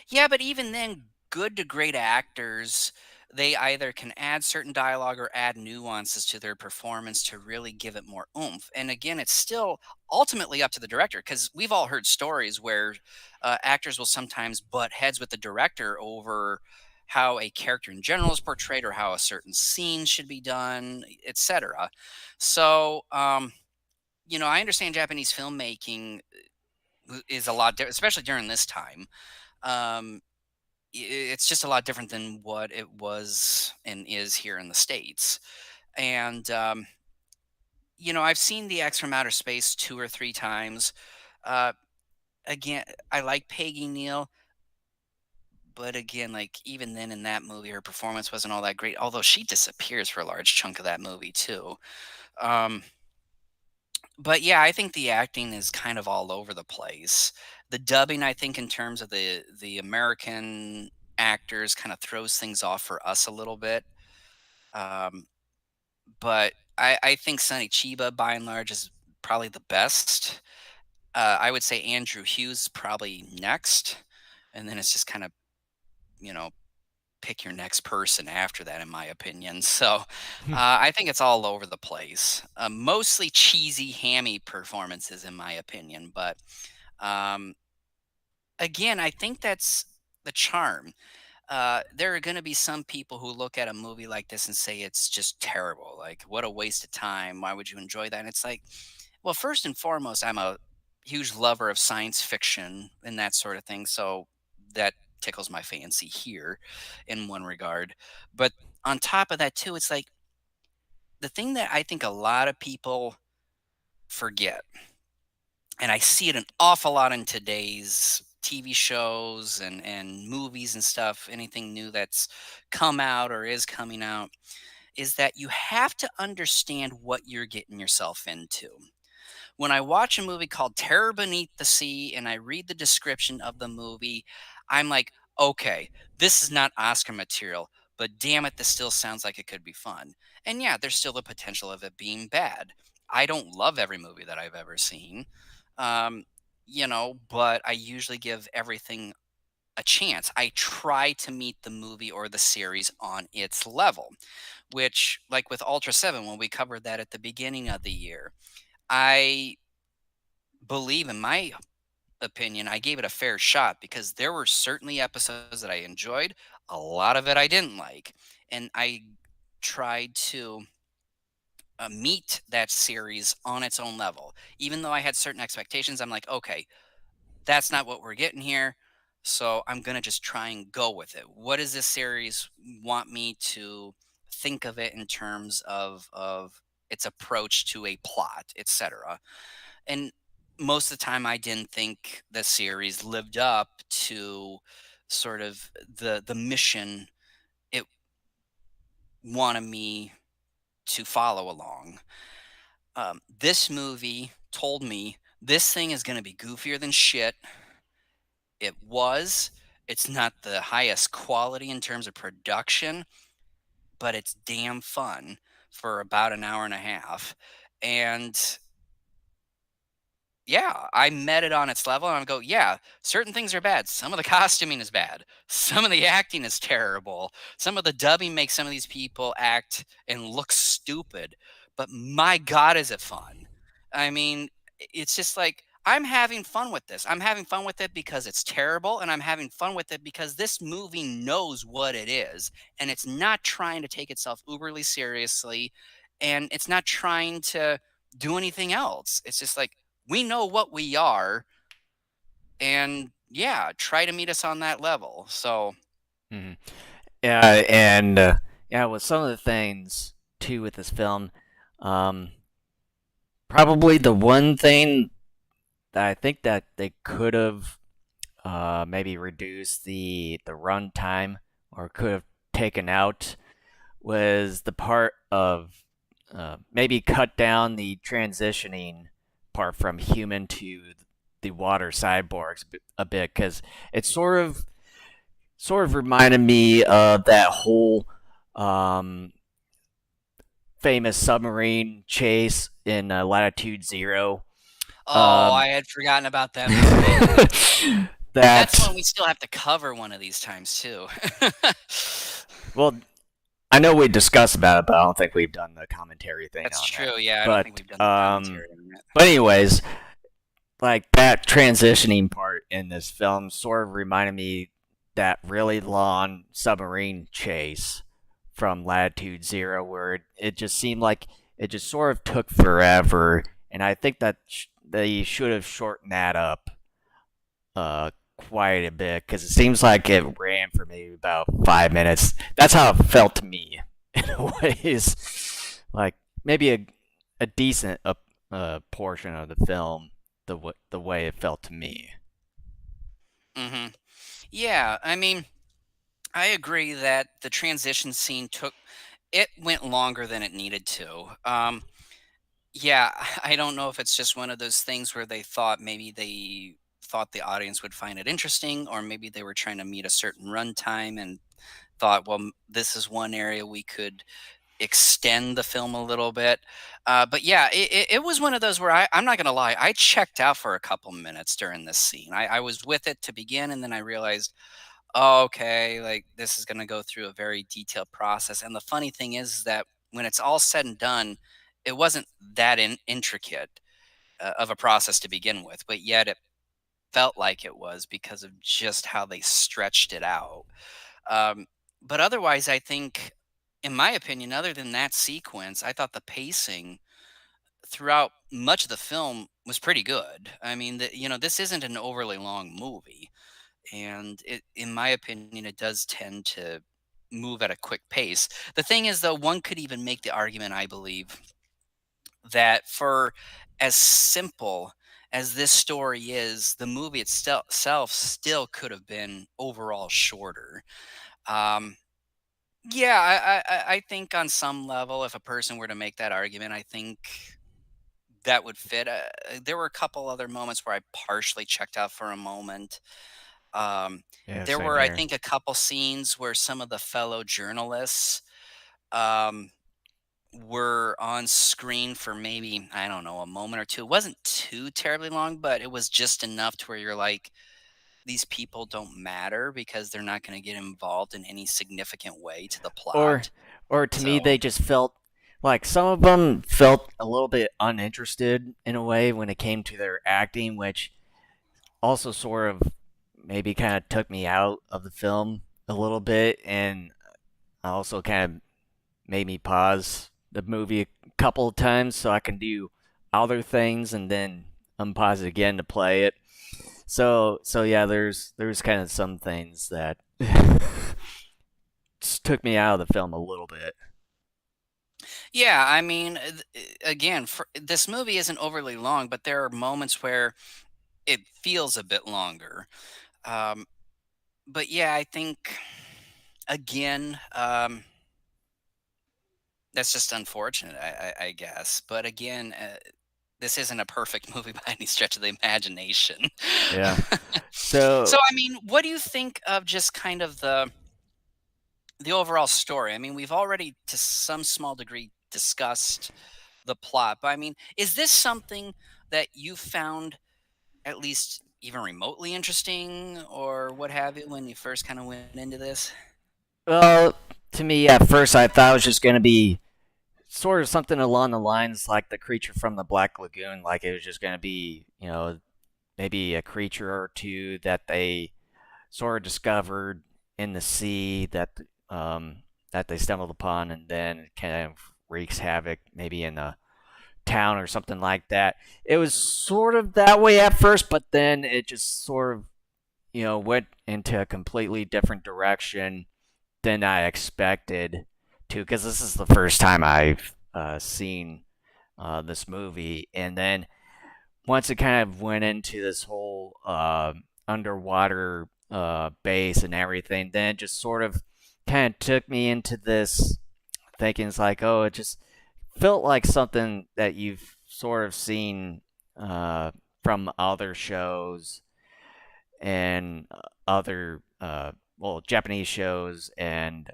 A: yeah, but even then, good to great actors, they either can add certain dialogue or add nuances to their performance to really give it more oomph. And again, it's still ultimately up to the director because we've all heard stories where actors will sometimes butt heads with the director over how a character in general is portrayed or how a certain scene should be done, etc. So, I understand Japanese filmmaking is a lot, especially during this time. Um, it's just a lot different than what it was and is here in the States. And, I've seen The X from Outer Space 2 or 3 times. Uh, again, I like Peggy Neal, but again, like even then in that movie, her performance wasn't all that great, although she disappears for a large chunk of that movie, too. Um, but yeah, I think the acting is kind of all over the place. The dubbing, I think, in terms of the American actors, kind of throws things off for us a little bit. Um, but I think Sonny Chiba, by and large, is probably the best. I would say Andrew Hughes probably next, and then it's just kind of you know pick your next person after that, in my opinion. So I think it's all over the place. Mostly cheesy, hammy performances, in my opinion. But um, again, I think that's the charm. There are going to be some people who look at a movie like this and say it's just terrible. Like, what a waste of time. Why would you enjoy that? And it's like, well, first and foremost, I'm a huge lover of science fiction and that sort of thing. So that tickles my fancy here in one regard. But on top of that, too, it's like the thing that I think a lot of people forget, and I see it an awful lot in today's TV shows and movies and stuff, anything new that's come out or is coming out, is that you have to understand what you're getting yourself into. When I watch a movie called Terror Beneath the Sea and I read the description of the movie, I'm like, okay, this is not Oscar material, but damn it, this still sounds like it could be fun. And yeah, there's still the potential of it being bad. I don't love every movie that I've ever seen, um, but I usually give everything a chance. I try to meet the movie or the series on its level, which, like with Ultra 7, when we covered that at the beginning of the year, I believe, in my opinion, I gave it a fair shot because there were certainly episodes that I enjoyed. A lot of it I didn't like. And I tried to meet that series on its own level. Even though I had certain expectations, I'm like, okay, that's not what we're getting here. So I'm going to just try and go with it. What does this series want me to think of it in terms of its approach to a plot, etc.? And most of the time I didn't think the series lived up to sort of the mission it wanted me to follow along. This movie told me this thing is going to be goofier than shit. It was. It's not the highest quality in terms of production, but it's damn fun for about an hour and a half. And yeah, I met it on its level and I go, yeah, certain things are bad. Some of the costuming is bad. Some of the acting is terrible. Some of the dubbing makes some of these people act and look stupid. But my God, is it fun? I mean, it's just like I'm having fun with this. I'm having fun with it because it's terrible, and I'm having fun with it because this movie knows what it is, and it's not trying to take itself uberly seriously, and it's not trying to do anything else. It's just like we know what we are, and yeah, try to meet us on that level. So
C: Mhm. Yeah, and yeah, with some of the things too with this film, um, Probably the one thing that I think that they could have maybe reduced the run time or could have taken out was the part of maybe cut down the transitioning part from human to the water cyborgs a bit because it sort of reminded me of that whole um, famous submarine chase in Latitude Zero.
A: Oh,
C: Um,
A: I had forgotten about that movie. That's
C: that
A: one we still have to cover one of these times too.
C: well, I know we discussed about it, but I don't think we've done the commentary thing
A: That's
C: on that.
A: true. Yeah, I don't think
C: But
A: we've done the commentary on it.
C: but anyways, like that transitioning part in this film sort of reminded me that really long submarine chase from Latitude Zero, where it just seemed like it just sort of took forever, and I think that they should have shortened that up quite a bit because it seems like it ran for maybe about 5 minutes. That's how it felt to me, in a way. Is like maybe a decent portion of the film, the way it felt to me.
A: Hmm. Yeah, I mean, I agree that the transition scene went longer than it needed to. Yeah, I don't know if it's just one of those things where they thought the audience would find it interesting, or maybe they were trying to meet a certain runtime and thought, well, this is one area we could extend the film a little bit. But yeah, it was one of those where I'm not going to lie, I checked out for a couple minutes during this scene. I was with it to begin, and then I realized, oh, okay, like this is going to go through a very detailed process. And the funny thing is that when it's all said and done, it wasn't that intricate of a process to begin with, but yet it felt like it was because of just how they stretched it out. Um, but otherwise, I think, in my opinion, other than that sequence, I thought the pacing throughout much of the film was pretty good. I mean, this isn't an overly long movie, and in my opinion, it does tend to move at a quick pace. The thing is, though, one could even make the argument, I believe, that for as simple as this story is, the movie itself still could have been overall shorter. Um, yeah, I think on some level, if a person were to make that argument, I think that would fit. There were a couple other moments where I partially checked out for a moment. Um,
C: Yeah,
A: there
C: same
A: were, I
C: here.
A: think, a couple scenes where some of the fellow journalists um, were on screen for maybe, I don't know, a moment or two. It wasn't too terribly long, but it was just enough to where you're like, these people don't matter because they're not going to get involved in any significant way to the
C: Or
A: plot.
C: or to me,
A: So,
C: they just felt like some of them felt a little bit uninterested in a way when it came to their acting, which also sort of maybe kind of took me out of the film a little bit, and also kind of made me pause the movie a couple of times so I can do other things and then unpause it again to play it. So yeah, there's kind of some things that just took me out of the film a little bit.
A: yeah, I mean, again, this movie isn't overly long, but there are moments where it feels a bit longer. Um, but yeah, I think, again, that's just unfortunate, I guess. But again, this isn't a perfect movie by any stretch of the imagination.
C: Yeah.
A: So,
C: So
A: I mean, what do you think of just kind of the overall story? I mean, we've already, to some small degree, discussed the plot, but I mean, is this something that you found at least even remotely interesting, or what have you, when you first kind of went into this?
C: well, to me at first I thought it was just gonna be sort of something along the lines like the creature from the Black Lagoon, like it was just gonna be, maybe a creature or two that they sort of discovered in the sea that they stumbled upon, and then it kind of wreaks havoc maybe in a town or something like that. It was sort of that way at first, but then it just sort of went into a completely different direction than I expected to, because this is the first time I've seen this movie, and then once it kind of went into this whole underwater base and everything, then it just sort of kind of took me into this thinking it's like, oh, it just felt like something that you've sort of seen uh, from other shows and other well, Japanese shows and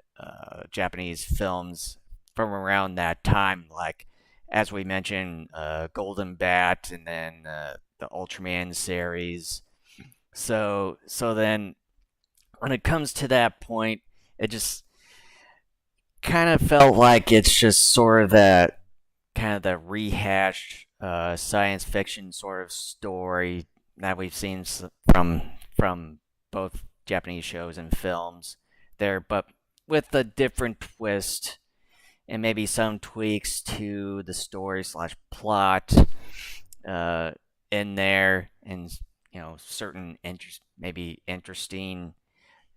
C: Japanese films from around that time, like as we mentioned, Golden Bat, and then the Ultraman series. So then when it comes to that point, it just kind of felt like it's just sort of that kind of the rehashed science fiction sort of story that we've seen from both Japanese shows and films there, but with a different twist and maybe some tweaks to the story slash plot uh, in there, and certain maybe interesting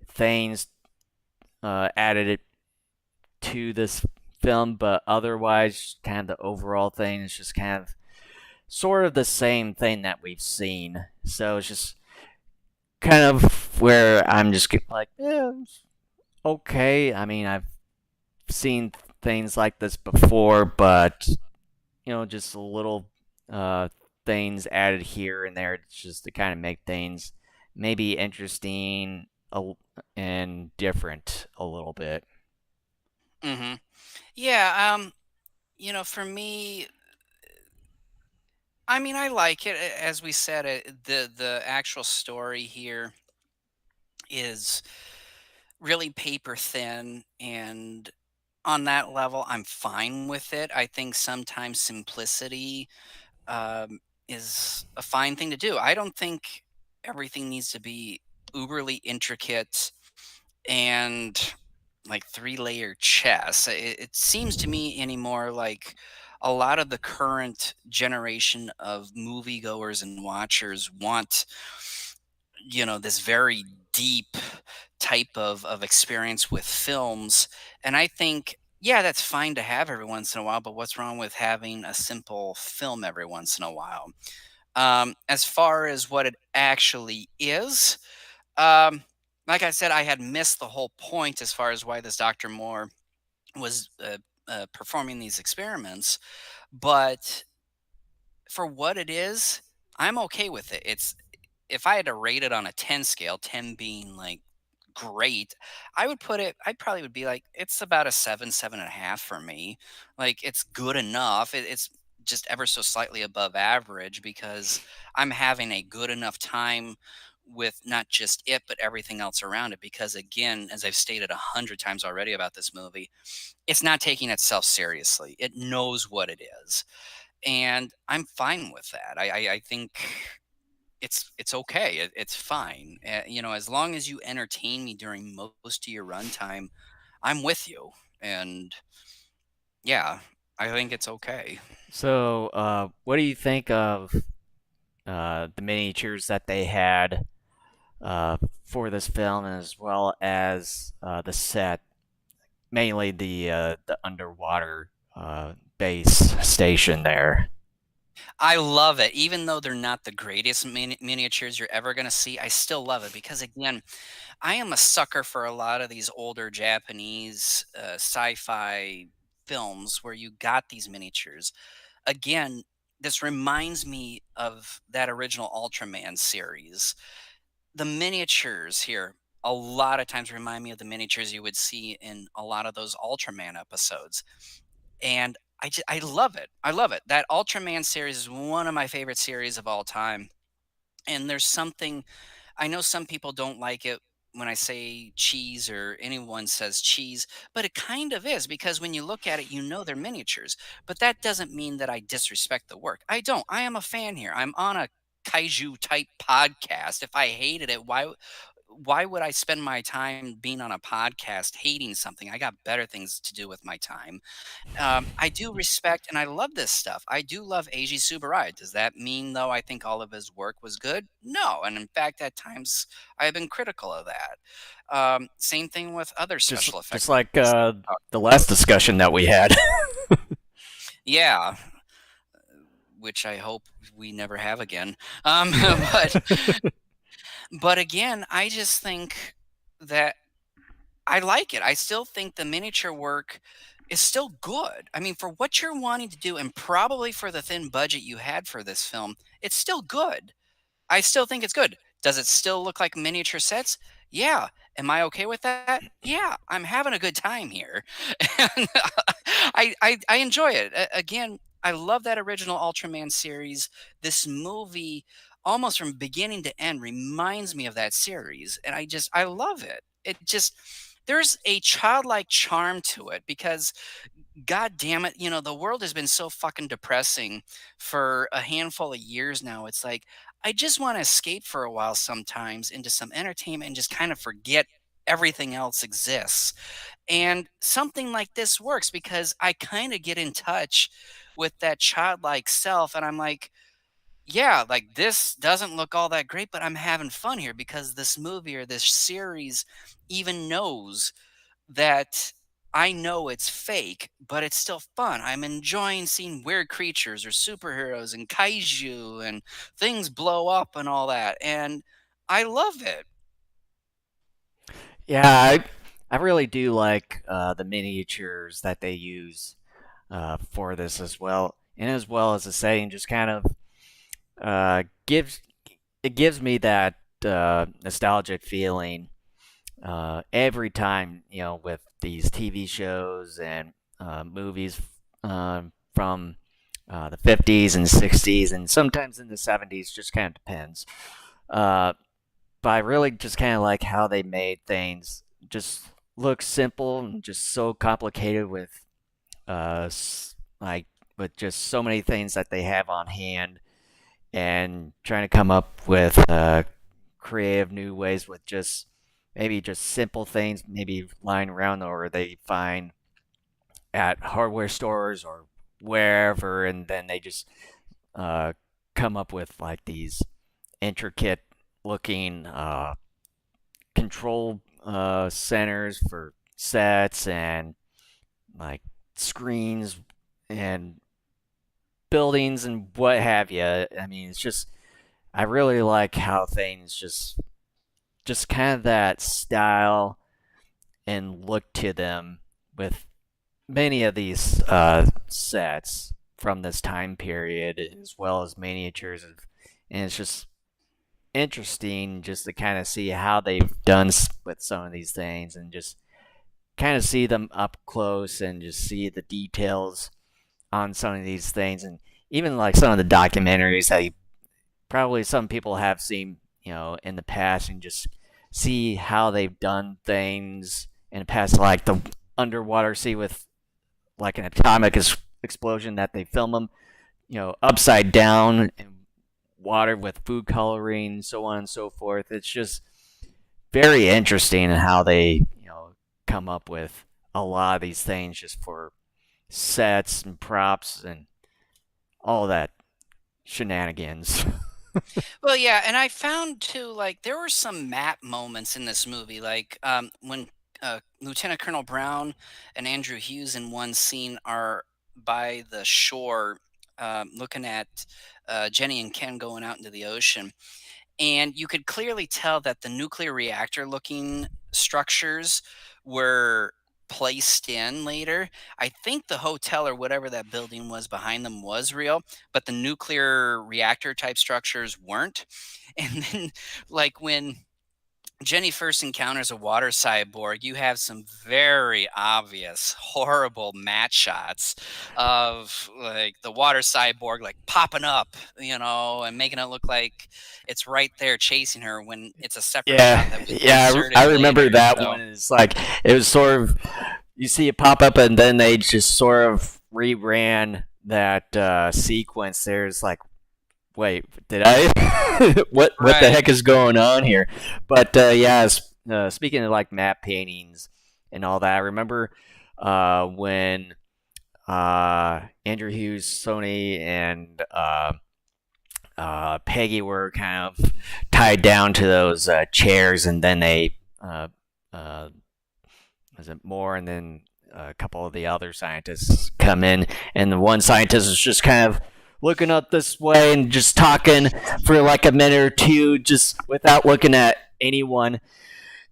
C: things added to this film, but otherwise, kind of the overall thing is just kind of sort of the same thing that we've seen. So it's just kind of where I'm just like, yeah, okay. I mean, I've seen things like this before, but just a little things added here and there, just to kind of make things maybe interesting and different a little bit.
A: Hmm. Yeah. For me, I mean, I like it. As we said, the actual story here is really paper thin, and on that level, I'm fine with it. I think sometimes simplicity is a fine thing to do. I don't think everything needs to be uberly intricate and like three-layer chess. It seems to me anymore like a lot of the current generation of moviegoers and watchers want, this very deep type of experience with films. And I think, yeah, that's fine to have every once in a while, but what's wrong with having a simple film every once in a while? As far as what it actually is, um, like I said, I had missed the whole point as far as why this Dr. Moore was performing these experiments. But for what it is, I'm okay with it. It's if I had to rate it on a 10 scale, 10 being like great, I probably would be like, it's about a 7, 7.5 for me. Like, it's good enough. It's just ever so slightly above average because I'm having a good enough time with not just it, but everything else around it. Because again, as I've stated 100 times already about this movie, it's not taking itself seriously. It knows what it is. And I'm fine with that. I think it's okay. It's fine. As long as you entertain me during most of your runtime, I'm with you. And yeah, I think it's okay.
C: So, what do you think of the miniatures that they had for this film, as well as the set, mainly the underwater base station there?
A: I love it. Even though they're not the greatest miniatures you're ever going to see, I still love it because, again, I am a sucker for a lot of these older Japanese sci-fi films where you got these miniatures. Again, this reminds me of that original Ultraman series. The miniatures here a lot of times remind me of the miniatures you would see in a lot of those Ultraman episodes. And I love it. I love it. That Ultraman series is one of my favorite series of all time. And there's something I know some people don't like it when I say cheese or anyone says cheese, but it kind of is because when you look at it, they're miniatures. But that doesn't mean that I disrespect the work. I don't. I am a fan here. I'm on a kaiju type podcast. If I hated it, why would I spend my time being on a podcast hating something? I got better things to do with my time. I do respect and I love this stuff. I do love Eiji Tsuburaya. Does that mean, though, I think all of his work was good? No. And in fact, at times I've been critical of that. Same thing with other
C: Just
A: special effects.
C: just like the last discussion that we had.
A: Yeah. which I hope we never have again. But again, I just think that I like it. I still think the miniature work is still good. I mean, for what you're wanting to do, and probably for the thin budget you had for this film, it's still good. I still think it's good. Does it still look like miniature sets? Yeah. Am I okay with that? Yeah. I'm having a good time here. And I enjoy it. Again, I love that original Ultraman series. This movie, almost from beginning to end, reminds me of that series. And I love it. There's a childlike charm to it because God damn it, the world has been so fucking depressing for a handful of years now. It's like I just want to escape for a while sometimes into some entertainment and just kind of forget everything else exists. And something like this works because I kind of get in touch with that childlike self and I'm like, yeah, like this doesn't look all that great, but I'm having fun here because this movie or this series even knows that I know it's fake, but it's still fun. I'm enjoying seeing weird creatures or superheroes and kaiju and things blow up and all that. And I love it.
C: Yeah, I really do like the miniatures that they use for this as well, and as well as the setting, just kind of gives it gives me that nostalgic feeling every time, with these TV shows and movies from the 50s and 60s, and sometimes in the 70s, just kind of depends. Uh, but I really just kind of like how they made things just look simple and just so complicated with like with just so many things that they have on hand, and trying to come up with creative new ways with just maybe just simple things, maybe lying around or they find at hardware stores or wherever, and then they just uh, come up with like these intricate looking control centers for sets and like screens and buildings and what have you. I mean, it's just I really like how things just kind of that style and look to them with many of these sets from this time period, as well as miniatures, and it's just interesting just to kind of see how they've done with some of these things, and just kind of see them up close and just see the details on some of these things, and even like some of the documentaries that probably some people have seen, in the past, and just see how they've done things in the past, like the underwater sea with like an atomic explosion that they film them, upside down in water with food coloring, so on and so forth. It's just very interesting in how they, come up with a lot of these things just for sets and props and all that shenanigans.
A: Well, yeah, and I found too, like there were some map moments in this movie, like when Lieutenant Colonel Brown and Andrew Hughes in one scene are by the shore, looking at Jenny and Ken going out into the ocean, and you could clearly tell that the nuclear reactor looking structures were placed in later. I think the hotel or whatever that building was behind them was real, but the nuclear reactor type structures weren't. And then, like when Jenny first encounters a water cyborg, you have some very obvious, horrible matte shots of like the water cyborg like popping up, and making it look like it's right there chasing her when it's a separate shot that
C: Yeah,
A: was
C: yeah, I
A: inserted
C: remember
A: later.
C: that
A: So
C: one. It's like it was sort of you see it pop up, and then they just sort of reran that sequence. There's like, wait, did I? What the
A: right.
C: heck is going on here? But yeah, speaking of like map paintings and all that, I remember when Andrew Hughes, Sony, and Peggy were kind of tied down to those chairs, and then they uh, was it more, and then a couple of the other scientists come in, and the one scientist is just kind of looking up this way and just talking for like a minute or two, just without looking at anyone.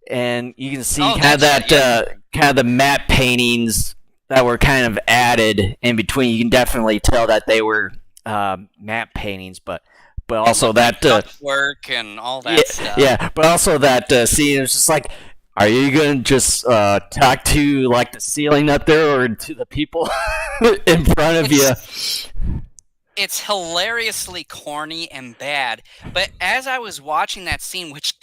C: And you can see
A: Oh,
C: kind of
A: that's right.
C: that
A: Yeah.
C: kind of the matte paintings that were kind of added in between. You can definitely tell that they were matte paintings, but
A: It
C: also
A: looked like
C: that
A: ductwork and all
C: yeah,
A: that stuff.
C: yeah, but also that scene is just like, are you gonna just talk to like the ceiling up there or to the people in front of you?
A: It's hilariously corny and bad. But as I was watching that scene, which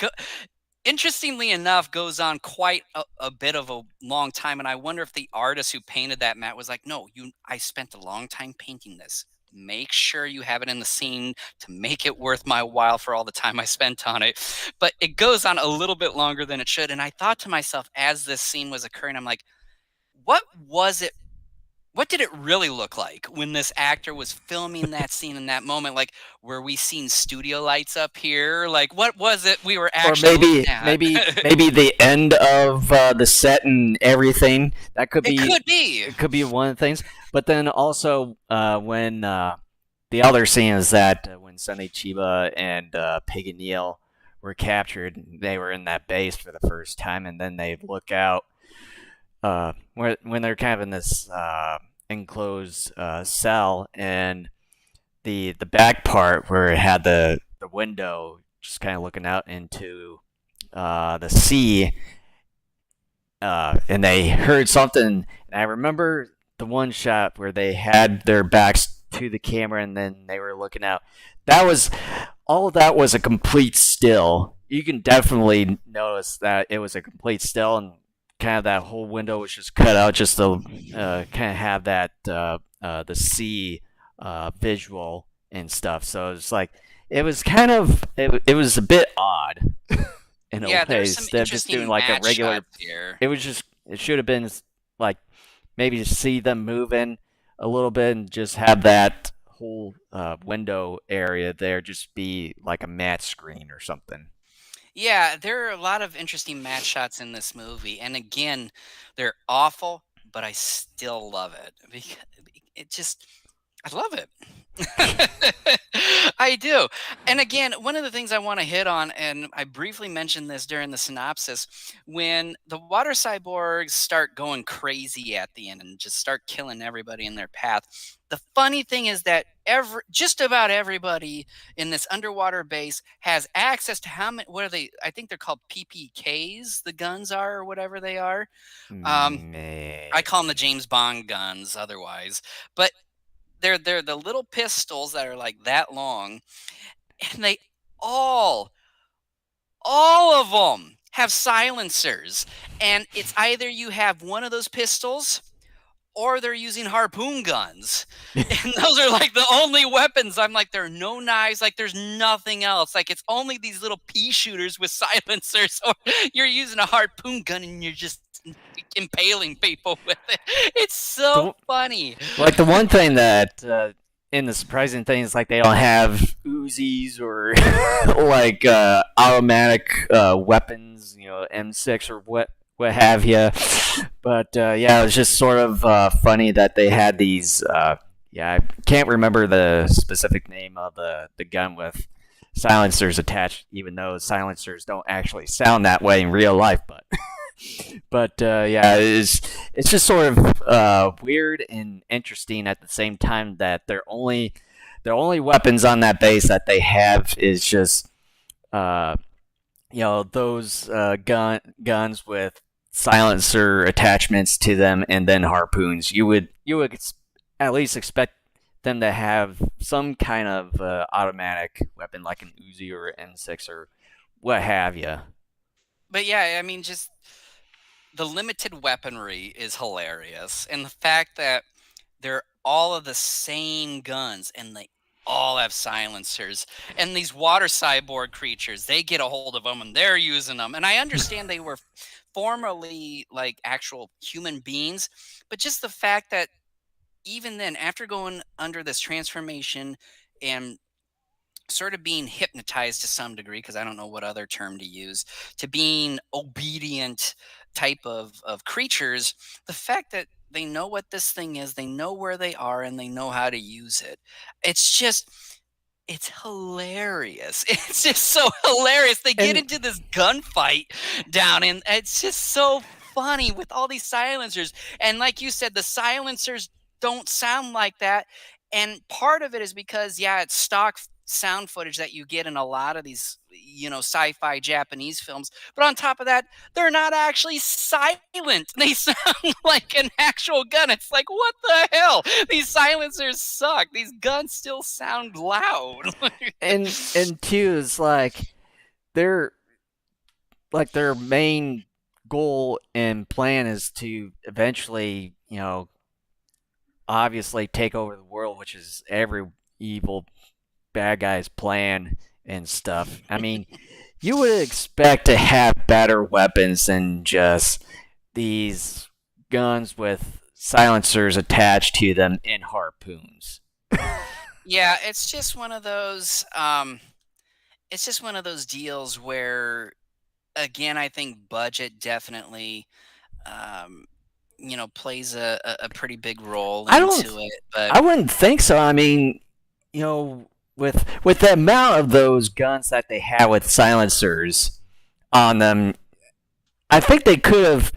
A: interestingly enough goes on quite a bit of a long time, and I wonder if the artist who painted that mat was like, "No, I spent a long time painting this. Make sure you have it in the scene to make it worth my while for all the time I spent on it." But it goes on a little bit longer than it should, and I thought to myself as this scene was occurring, I'm like, what was it, what did it really look like when this actor was filming that scene in that moment? Like, were we seeing studio lights up here? Like, what was it we were
C: Or
A: actually looking
C: maybe
A: at?
C: maybe the end of the set and everything. That could
A: It
C: be
A: could be.
C: it could be one of the things. But then also when the other scene is that when Sonny Chiba and Pig and Neil were captured, they were in that base for the first time, and then they look out when they're kind of in this enclosed cell, and the back part where it had the window just kind of looking out into the sea, and they heard something. And I remember the one shot where they had their backs to the camera and then they were looking out. That was all of that was a complete still. You can definitely notice that it was a complete still, and kind of that whole window was just cut out just to kind of have that the sea visual and stuff. So it's like it was a bit odd in a
A: Yeah,
C: way,
A: there's some
C: instead of just doing
A: interesting
C: like a
A: match
C: regular.
A: shots here.
C: It should have been like maybe just see them moving a little bit and just have that whole window area there just be like a matte screen or something.
A: Yeah, there are a lot of interesting match shots in this movie, and again, they're awful, but I still love it because it just I love it. I do. And again, one of the things I want to hit on, and I briefly mentioned this during the synopsis, when the water cyborgs start going crazy at the end and just start killing everybody in their path. The funny thing is that just about everybody in this underwater base has access to how many, what are they? I think they're called PPKs, the guns are, or whatever they are. Um, I call them the
C: Maybe.
A: James Bond guns otherwise. But they're the little pistols that are like that long, and they all all of them have silencers, and it's either you have one of those pistols or they're using harpoon guns. And those are like the only weapons. I'm like, there are no knives, like there's nothing else. Like it's only these little pea shooters with silencers, or you're using a harpoon gun and you're just impaling people with it. It's so
C: The,
A: funny.
C: like the one thing that and the surprising thing is like they don't have Uzis or like automatic weapons, M6 or what have you. But yeah, it was just sort of funny that they had these. Yeah, I can't remember the specific name of the gun with silencers attached, even though silencers don't actually sound that way in real life. But yeah, it's just sort of weird and interesting at the same time that their only weapons on that base that they have is just uh, those guns with silencer attachments to them and then harpoons. You would at least expect them to have some kind of automatic weapon like an Uzi or M6 or what have you.
A: But yeah, I mean, just the limited weaponry is hilarious, and the fact that they're all of the same guns and they all have silencers. And these water cyborg creatures, they get a hold of them and they're using them. And I understand they were formerly like actual human beings, but just the fact that even then, after going under this transformation and sort of being hypnotized to some degree, because I don't know what other term to use, to being obedient type of creatures, the fact that They know what this thing is, they know where they are, and they know how to use it. It's just it's hilarious. It's just so hilarious. They get
C: And
A: into this gunfight down, and it's just so funny with all these silencers. And like you said, the silencers don't sound like that. And part of it is because, yeah, it's stock sound footage that you get in a lot of these, sci-fi Japanese films. But on top of that, they're not actually silent. They sound like an actual gun. It's like, what the hell? These silencers suck. These guns still sound loud.
C: and two is they're their main goal and plan is to eventually, obviously take over the world, which is every evil bad guy's plan and stuff. I mean, you would expect to have better weapons than just these guns with silencers attached to them and harpoons.
A: Yeah, it's just one of those. It's just one of those deals where, again, I think budget definitely, um, plays a pretty big role
C: I don't.
A: into it. But
C: I wouldn't think so. I mean, with the amount of those guns that they had with silencers on them, I think they could have,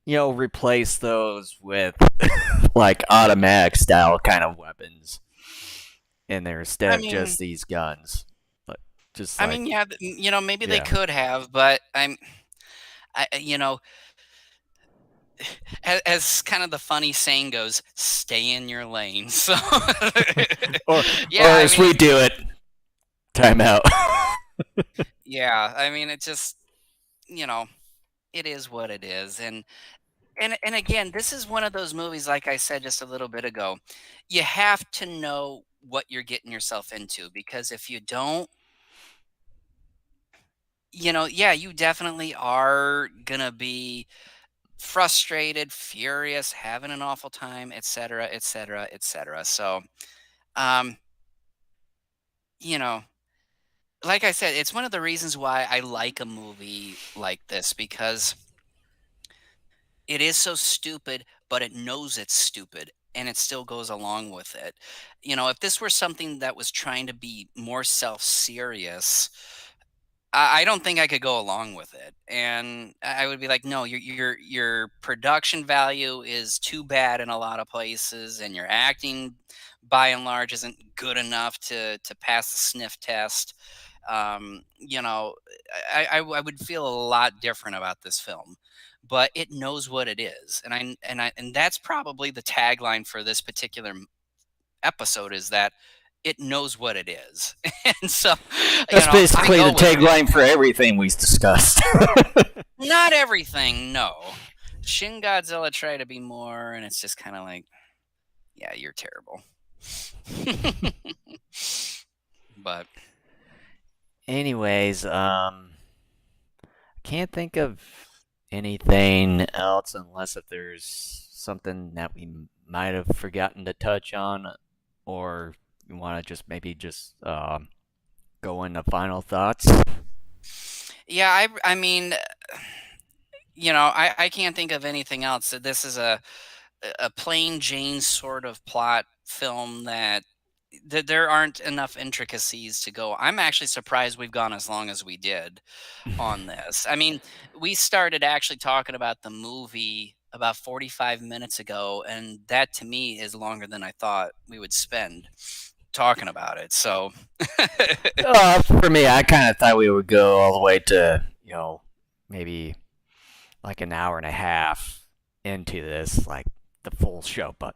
C: replaced those with like automatic style kind of weapons in there instead
A: I
C: of
A: mean,
C: just these guns. Like just
A: I
C: like
A: mean, yeah, maybe they
C: yeah.
A: could have, but you know, as kind of the funny saying goes, stay in your lane. So,
C: Or
A: yeah,
C: or
A: I
C: as
A: mean,
C: we do it, timeout.
A: yeah, I mean, it just, you know, it is what it is, and again, this is one of those movies, like I said just a little bit ago, you have to know what you're getting yourself into because if you don't, yeah, you definitely are gonna be frustrated, furious, having an awful time, etc., etc., etc. So, um, you know, like I said, it's one of the reasons why I like a movie like this because it is so stupid, but it knows it's stupid and it still goes along with it. If this were something that was trying to be more self-serious, I don't think I could go along with it, and I would be like, "No, your production value is too bad in a lot of places, and your acting, by and large, isn't good enough to pass the sniff test." Um, you know, I would feel a lot different about this film, but it knows what it is, and that's probably the tagline for this particular episode is that it knows what it is, and so
C: That's
A: I
C: basically the
A: go with it.
C: tagline for everything we discussed.
A: Not everything, no. Shin Godzilla tried to be more, and it's just kind of like, yeah, you're terrible. But
C: Anyways, can't think of anything else unless if there's something that we might have forgotten to touch on, or you want to just maybe just go into final thoughts.
A: yeah, I mean, I can't think of anything else. This is a plain Jane sort of plot film that there aren't enough intricacies to go. I'm actually surprised we've gone as long as we did on this. I mean, we started actually talking about the movie about 45 minutes ago, and that to me is longer than I thought we would spend talking about it. So,
C: For me, I kind of thought we would go all the way to maybe like an hour and a half into this, like the full show. But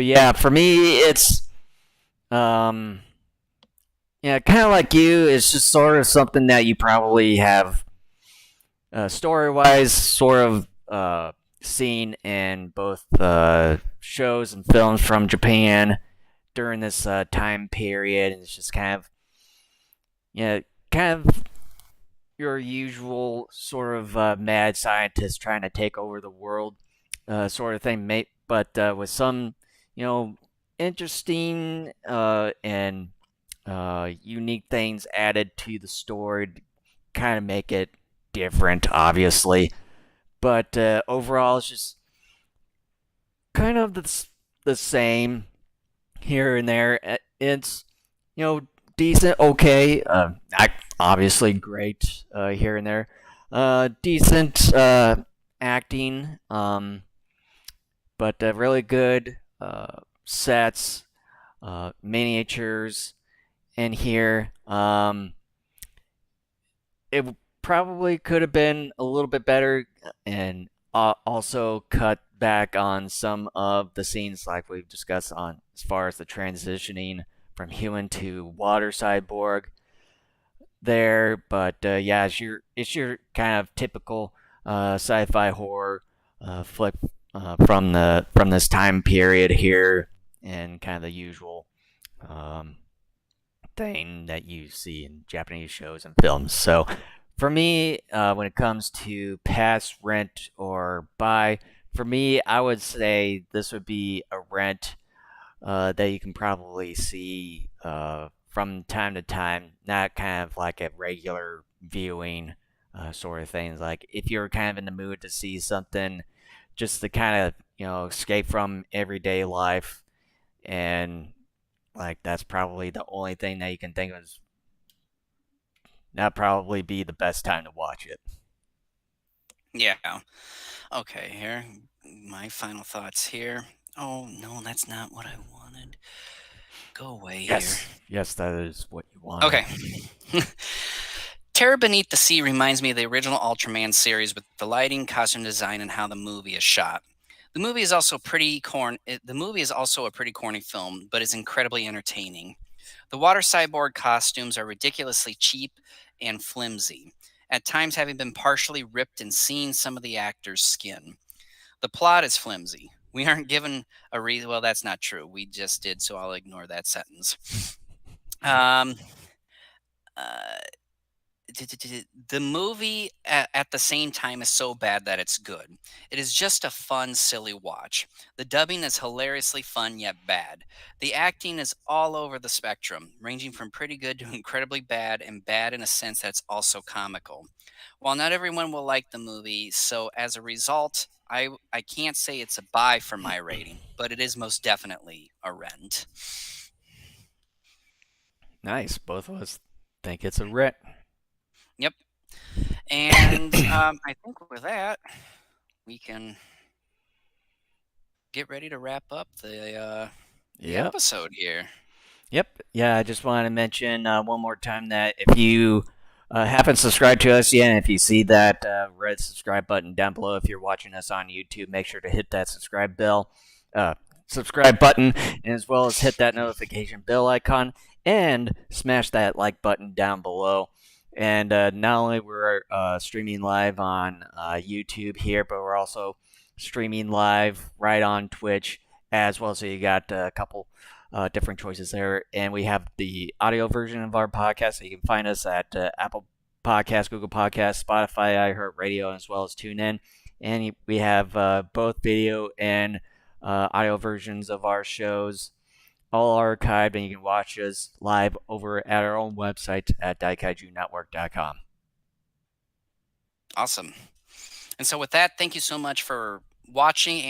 C: yeah, for me, it's um, yeah, kind of like you. It's just sort of something that you probably have story-wise, sort of seen in both shows and films from Japan during this time period. And it's just kind of your usual sort of mad scientist trying to take over the world, sort of thing, mate. But with some, interesting and unique things added to the story to kind of make it different, obviously. But overall, it's just kind of the same here and there. It's decent, okay. Obviously great here and there. Decent acting, but really good sets, miniatures in here. It probably could have been a little bit better, and also cut back on some of the scenes like we've discussed on as far as the transitioning from human to water cyborg there. But yeah, it's your kind of typical sci-fi horror flick from this time period here, and kind of the usual um, thing that you see in Japanese shows and films. So for me, when it comes to pass, rent, or buy, for me, I would say this would be a rent that you can probably see from time to time, not kind of like a regular viewing sort of things. Like if you're kind of in the mood to see something just to kind of, escape from everyday life, and like that's probably the only thing that you can think of is that probably be the best time to watch it.
A: Yeah. Okay, here. My final thoughts here. Oh, no, that's not what I wanted. Go away here.
C: Yes, that is what you wanted.
A: Okay. Terror Beneath the Sea reminds me of the original Ultraman series with the lighting, costume design, and how the movie is shot. The movie is also The movie is also a pretty corny film, but is incredibly entertaining. The water cyborg costumes are ridiculously cheap and flimsy, at times having been partially ripped and seeing some of the actors' skin. The plot is flimsy. We aren't given a reason. Well, that's not true. We just did, so I'll ignore that sentence. Um, uh, the movie at the same time is so bad that it's good. It is just a fun, silly watch. The dubbing is hilariously fun yet bad. The acting is all over the spectrum, ranging from pretty good to incredibly bad, and bad in a sense that's also comical. While not everyone will like the movie, so as a result, I can't say it's a buy for my rating, but it is most definitely a rent.
C: Nice. Both of us think it's a rent.
A: Yep. And I think with that, we can get ready to wrap up the
C: Yep.
A: episode here.
C: Yep. Yeah, I just wanted to mention one more time that if you haven't subscribed to us yet, and if you see that red subscribe button down below, if you're watching us on YouTube, make sure to hit that subscribe button, and as well as hit that notification bell icon, and smash that like button down below. And not only we're streaming live on YouTube here, but we're also streaming live right on Twitch as well. So you got a couple different choices there. And we have the audio version of our podcast. So you can find us at Apple Podcasts, Google Podcasts, Spotify, iHeartRadio, as well as TuneIn. And we have both video and audio versions of our shows all archived, and you can watch us live over at our own website at daikaijunetwork.com.
A: Awesome. And so with that, thank you so much for watching.